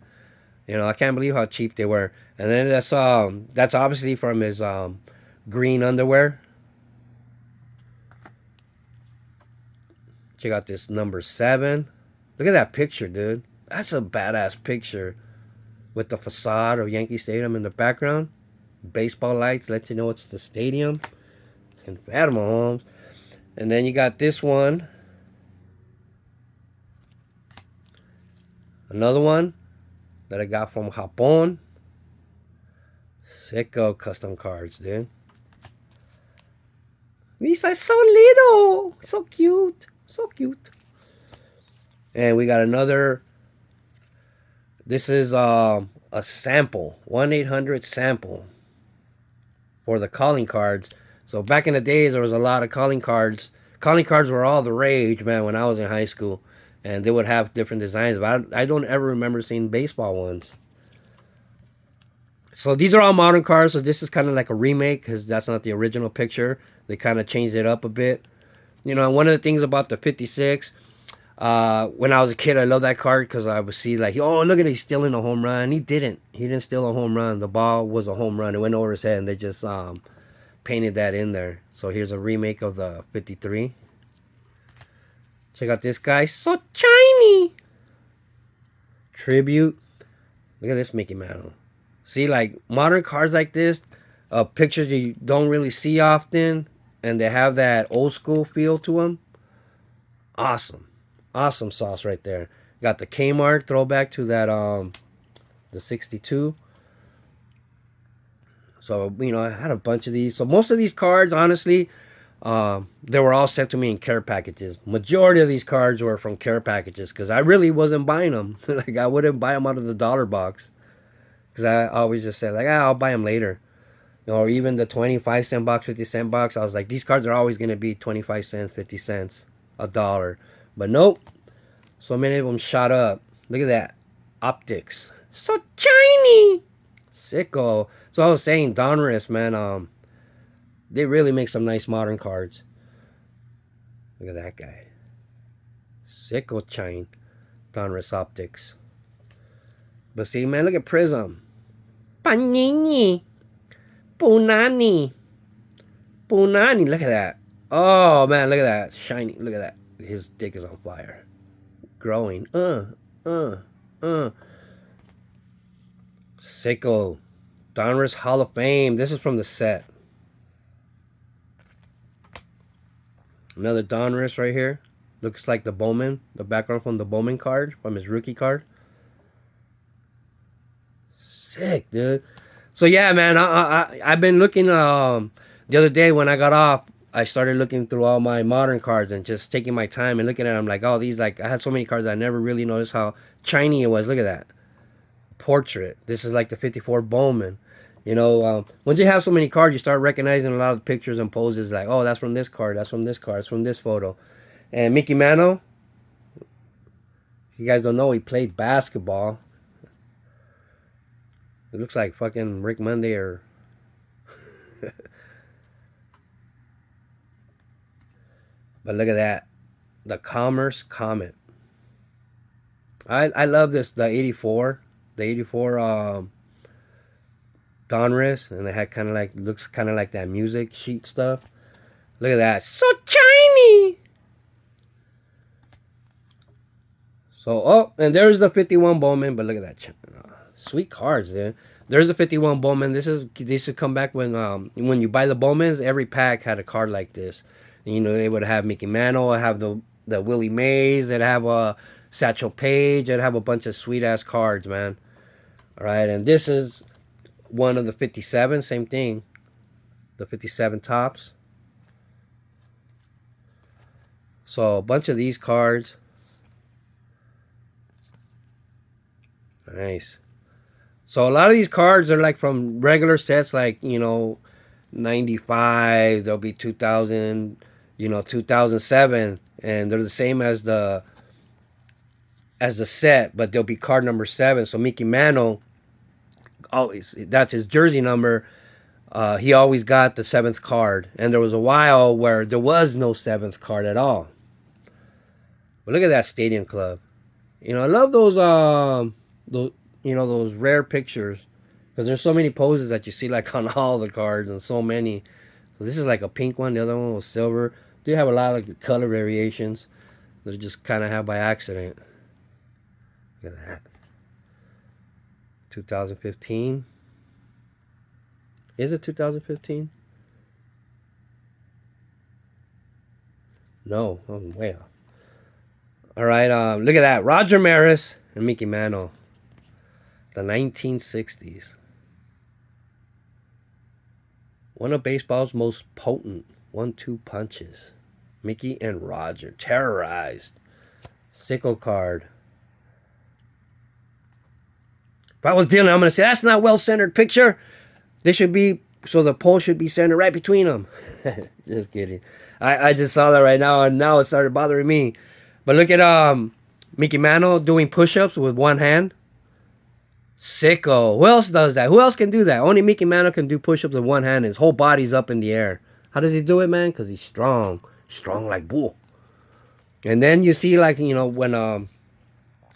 You know, I can't believe how cheap they were. And then that's obviously from his green underwear. Check out this number 7. Look at that picture, dude. That's a badass picture. With the facade of Yankee Stadium in the background. Baseball lights let you know it's the stadium. Enfermo, Holmes. And then you got this one. Another one that I got from Japón. Sicko custom cards, dude. These are so little. So cute. So cute. And we got another. This is a sample. 1-800 sample. For the calling cards. So back in the days, there was a lot of calling cards. Calling cards were all the rage, man, when I was in high school. And they would have different designs. But I don't ever remember seeing baseball ones. So these are all modern cards. So this is kind of like a remake. Because that's not the original picture. They kind of changed it up a bit. You know, one of the things about the 56. When I was a kid, I loved that card. Because I would see like, oh, look at it. He's stealing a home run. He didn't. He didn't steal a home run. The ball was a home run. It went over his head. And they just painted that in there. So here's a remake of the 53. Check out this guy. So shiny. Tribute. Look at this Mickey Mantle. See, like modern cards like this, pictures you don't really see often, and they have that old school feel to them. Awesome. Awesome sauce right there. Got the Kmart throwback to that the 62. So, you know, I had a bunch of these. So most of these cards, honestly, they were all sent to me in care packages. Majority of these cards were from care packages because I really wasn't buying them. Like, I wouldn't buy them out of the dollar box. Because I always just said, like, I'll buy them later. You know, or even the 25-cent box, 50-cent box. I was like, these cards are always going to be 25 cents, 50 cents, $1. But nope. So many of them shot up. Look at that. Optics. So shiny. Sicko. So I was saying, Donruss, man, they really make some nice modern cards. Look at that guy. Sicko chain. Donruss Optics. But see, man, look at Prism. Panini. Punani. Punani. Look at that. Oh, man, look at that. Shiny. Look at that. His dick is on fire. Growing. Sicko. Donruss Hall of Fame. This is from the set. Another Donruss right here. Looks like the Bowman. The background from the Bowman card. From his rookie card. Sick, dude. So yeah, man. I've been looking. The other day when I got off, I started looking through all my modern cards and just taking my time and looking at them. Like, oh, these, like, I had so many cards I never really noticed how shiny it was. Look at that. Portrait. This is like the 54 Bowman. You know, once you have so many cards, you start recognizing a lot of pictures and poses. Like, oh, that's from this card. That's from this card. It's from this photo. And Mickey Mantle, you guys don't know, he played basketball. It looks like fucking Rick Monday or... But look at that. The Commerce Comet. I love this, the 84. The 84 Donruss. And it had kind of like, looks kind of like that music sheet stuff. Look at that. So shiny. So, oh, and there's the 51 Bowman. But look at that. Sweet cards, dude. There's a 51 Bowman. These should come back when you buy the Bowmans. Every pack had a card like this. And, you know, they would have Mickey Mantle, have the Willie Mays, they'd have a Satchel Paige, they'd have a bunch of sweet ass cards, man. All right, and this is one of the 57, same thing. The 57 tops. So a bunch of these cards. Nice. So a lot of these cards are like from regular sets, like, you know, 95, there'll be 2000, you know, 2007, and they're the same as the set, but they'll be card number 7. So Mickey Mantle, always, that's his jersey number. He always got the 7th card, and there was a while where there was no 7th card at all. But look at that Stadium Club. You know, I love those you know, those rare pictures, because there's so many poses that you see like on all the cards, and so many. So this is like a pink one. The other one was silver. They have a lot of color variations that I just kind of have by accident. Look at that. 2015. Is it 2015? No, I'm way off. All right, look at that. Roger Maris and Mickey Mantle. The 1960s. One of baseball's most potent 1-2 punches. Mickey and Roger. Terrorized. Sickle card. If I was dealing, I'm going to say, that's not well-centered picture. They should be, so the pole should be centered right between them. Just kidding. I just saw that right now, and now it started bothering me. But look at Mickey Mantle doing push-ups with one hand. Sicko. Who else does that? Who else can do that? Only Mickey Mantle can do push-ups with one hand. His whole body's up in the air. How does he do it, man? Because he's strong. Strong like bull. And then you see, like, you know, when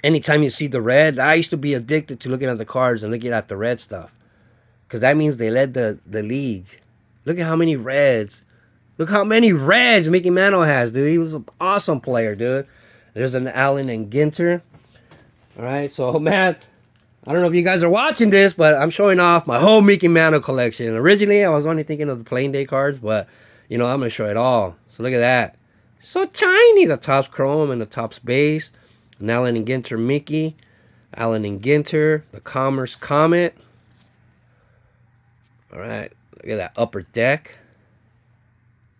anytime you see the red, I used to be addicted to looking at the cards and looking at the red stuff. Because that means they led the league. Look at how many reds. Look how many reds Mickey Mantle has, dude. He was an awesome player, dude. There's an Allen and Ginter. All right, so, man, I don't know if you guys are watching this, but I'm showing off my whole Mickey Mantle collection. Originally, I was only thinking of the playing day cards, but, you know, I'm going to show it all. So look at that. So shiny. The top's chrome and the top's base. An Allen and Ginter Mickey. Allen and Ginter. The Commerce Comet. All right. Look at that upper deck.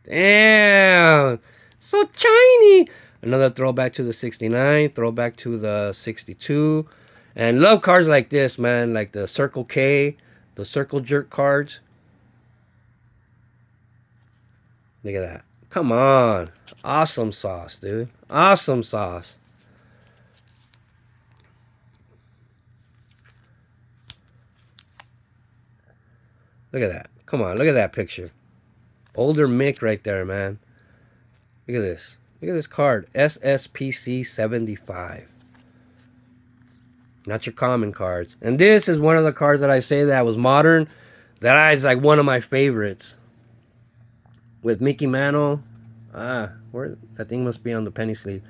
Damn. So shiny. Another throwback to the 69. Throwback to the 62. And love cards like this, man. Like the Circle K. The Circle Jerk cards. Look at that. Come on. Awesome sauce, dude. Awesome sauce. Look at that. Come on. Look at that picture. Older Mick right there, man. Look at this. Look at this card. SSPC 75. Not your common cards. And this is one of the cards that I say that was modern. That is like one of my favorites. With Mickey Mantle. Where that thing must be on the penny sleeve.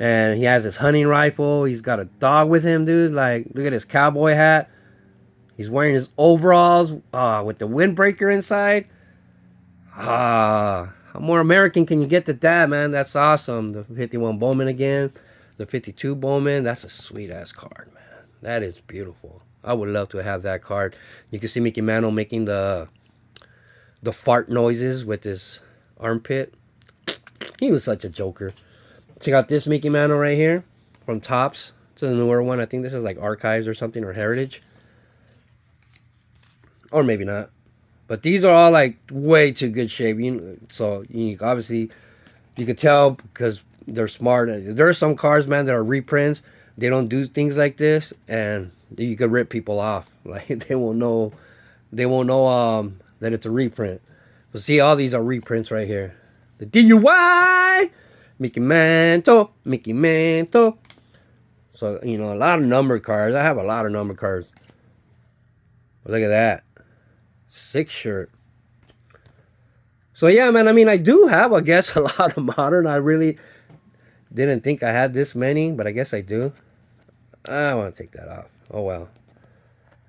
And he has his hunting rifle. He's got a dog with him, dude. Like, look at his cowboy hat. He's wearing his overalls with the windbreaker inside. How more American can you get to that, man? That's awesome. The 51 Bowman again. The 52 Bowman. That's a sweet-ass card, man. That is beautiful. I would love to have that card. You can see Mickey Mantle making the fart noises with his armpit. He was such a joker. Check out this Mickey Mantle right here from Topps. It's a newer one. I think this is like Archives or something, or Heritage. Or maybe not. But these are all like way too good shape. So obviously you could tell because they're smart. There are some cards, man, that are reprints. They don't do things like this, and you could rip people off. Like they won't know that it's a reprint. But see, all these are reprints right here. The DUI. Mickey Mantle. Mickey Mantle. So, you know, a lot of numbered cards. I have a lot of numbered cards. But look at that. 6 shirt. So, yeah, man, I mean, I do have, I guess, a lot of modern. I really didn't think I had this many, but I guess I do. I want to take that off. Oh, well.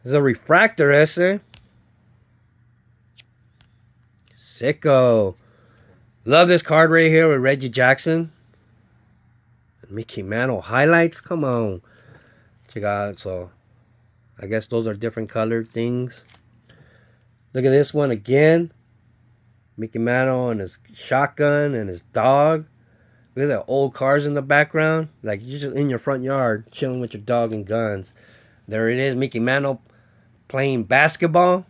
There's a refractor essay. Sicko. Love this card right here with Reggie Jackson. Mickey Mantle highlights. Come on. Check out. So, I guess those are different colored things. Look at this one again. Mickey Mantle and his shotgun and his dog. Look at the old cars in the background. Like you're just in your front yard chilling with your dog and guns. There it is. Mickey Mantle playing basketball.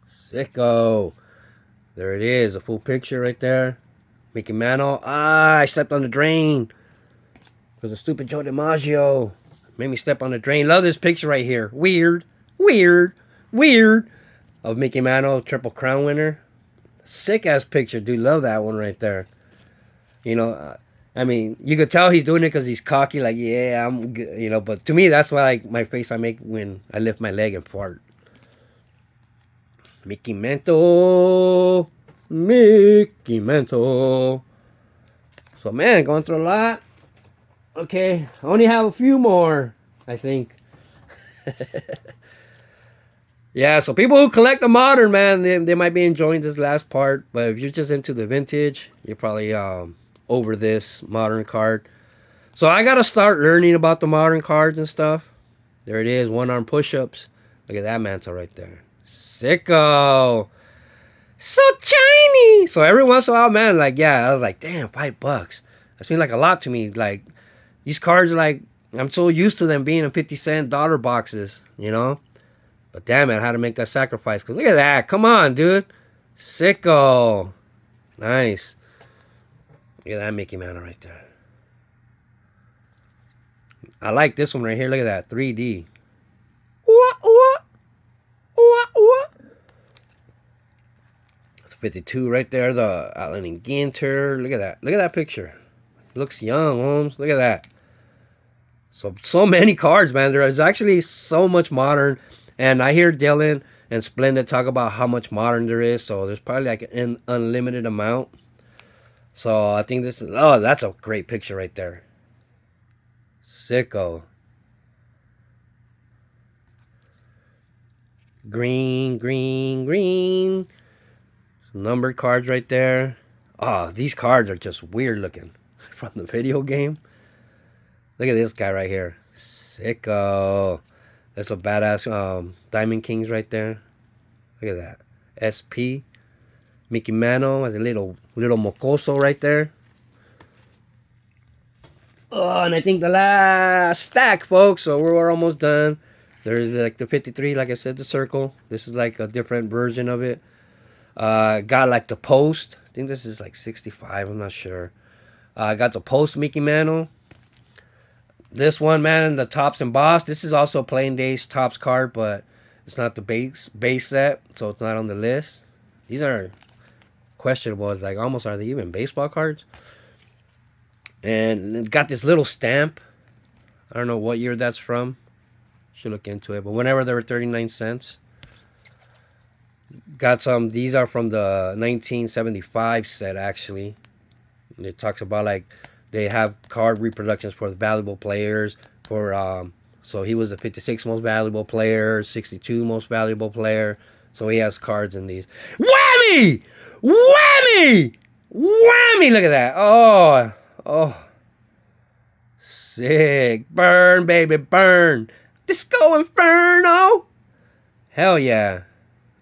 Sicko. There it is. A full picture right there. Mickey Mantle. I slept on the drain. Because of stupid Joe DiMaggio. Made me step on the drain. Love this picture right here. Weird. Weird. Weird. Of Mickey Mantle, Triple Crown winner. Sick ass picture, dude. Love that one right there. You know, I mean, you could tell he's doing it because he's cocky, like, yeah, I'm good, you know. But to me, that's why, like, my face I make when I lift my leg and fart. Mickey Mantle. Mickey Mantle. So, man, going through a lot. Okay, I only have a few more, I think. Yeah, so people who collect the modern, man, they might be enjoying this last part. But if you're just into the vintage, you're probably over this modern card. So I got to start learning about the modern cards and stuff. There it is, one-arm push-ups. Look at that mantle right there. Sicko. So shiny. So every once in a while, man, like, yeah, I was like, damn, $5. That seems like a lot to me. Like, these cards are like, I'm so used to them being in 50-cent dollar boxes, you know? But damn it, I had to make that sacrifice. Because look at that. Come on, dude. Sicko. Nice. Look at that Mickey Mantle right there. I like this one right here. Look at that. 3D. What? That's 52 right there. The Allen and Ginter. Look at that. Look at that picture. Looks young, Holmes. Look at that. So many cards, man. There is actually so much modern. And I hear Dylan and Splendid talk about how much modern there is. So there's probably like an unlimited amount. So I think this is... Oh, that's a great picture right there. Sicko. Green, green, green. Some numbered cards right there. Oh, these cards are just weird looking. From the video game. Look at this guy right here. Sicko. That's a badass Diamond Kings right there. Look at that. SP. Mickey Mantle has a little mocoso right there. Oh, and I think the last stack, folks. So we're almost done. There's like the 53, like I said, the circle. This is like a different version of it. Got like the post. I think this is like 65. I'm not sure. Got the post Mickey Mantle. This one, man, the Topps embossed. This is also a Plain Days Topps card, but it's not the base set, so it's not on the list. These are questionable. It's like almost, are they even baseball cards? And it got this little stamp. I don't know what year that's from. Should look into it. But whenever they were 39 cents. Got some. These are from the 1975 set, actually. And it talks about like they have card reproductions for the valuable players. So he was the 56 most valuable player, 62 most valuable player. So he has cards in these. Whammy! Whammy! Whammy! Look at that. Oh. Sick. Burn, baby, burn. Disco Inferno. Hell yeah.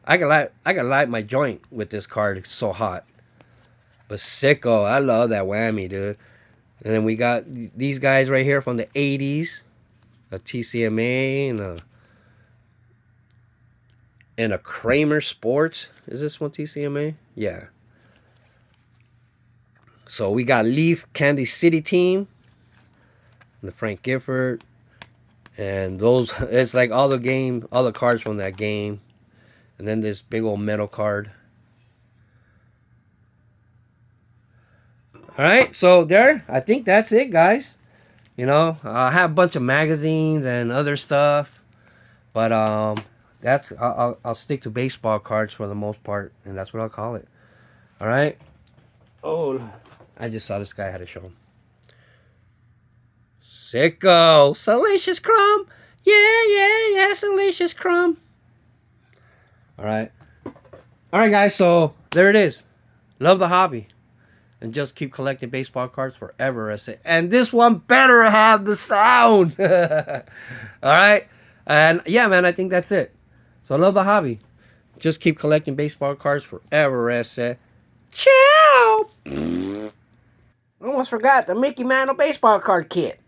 I can light my joint with this card. It's so hot. But sicko. I love that whammy, dude. And then we got these guys right here from the 80s. A TCMA and a Kramer Sports. Is this one TCMA? Yeah. So we got Leaf Kansas City team. The Frank Gifford. And those, it's like all the cards from that game. And then this big old metal card. All right, so there, I think that's it, guys. You know, I have a bunch of magazines and other stuff, but that's I'll stick to baseball cards for the most part, and that's what I'll call it. All right. Oh, I just saw this guy had a show. Sicko, Salacious Crumb. Yeah, Salacious Crumb. All right. All right, guys. So there it is. Love the hobby. And just keep collecting baseball cards forever, I say. And this one better have the sound. All right. And yeah, man, I think that's it. So love the hobby. Just keep collecting baseball cards forever, I say. Ciao. Almost forgot the Mickey Mantle baseball card kit.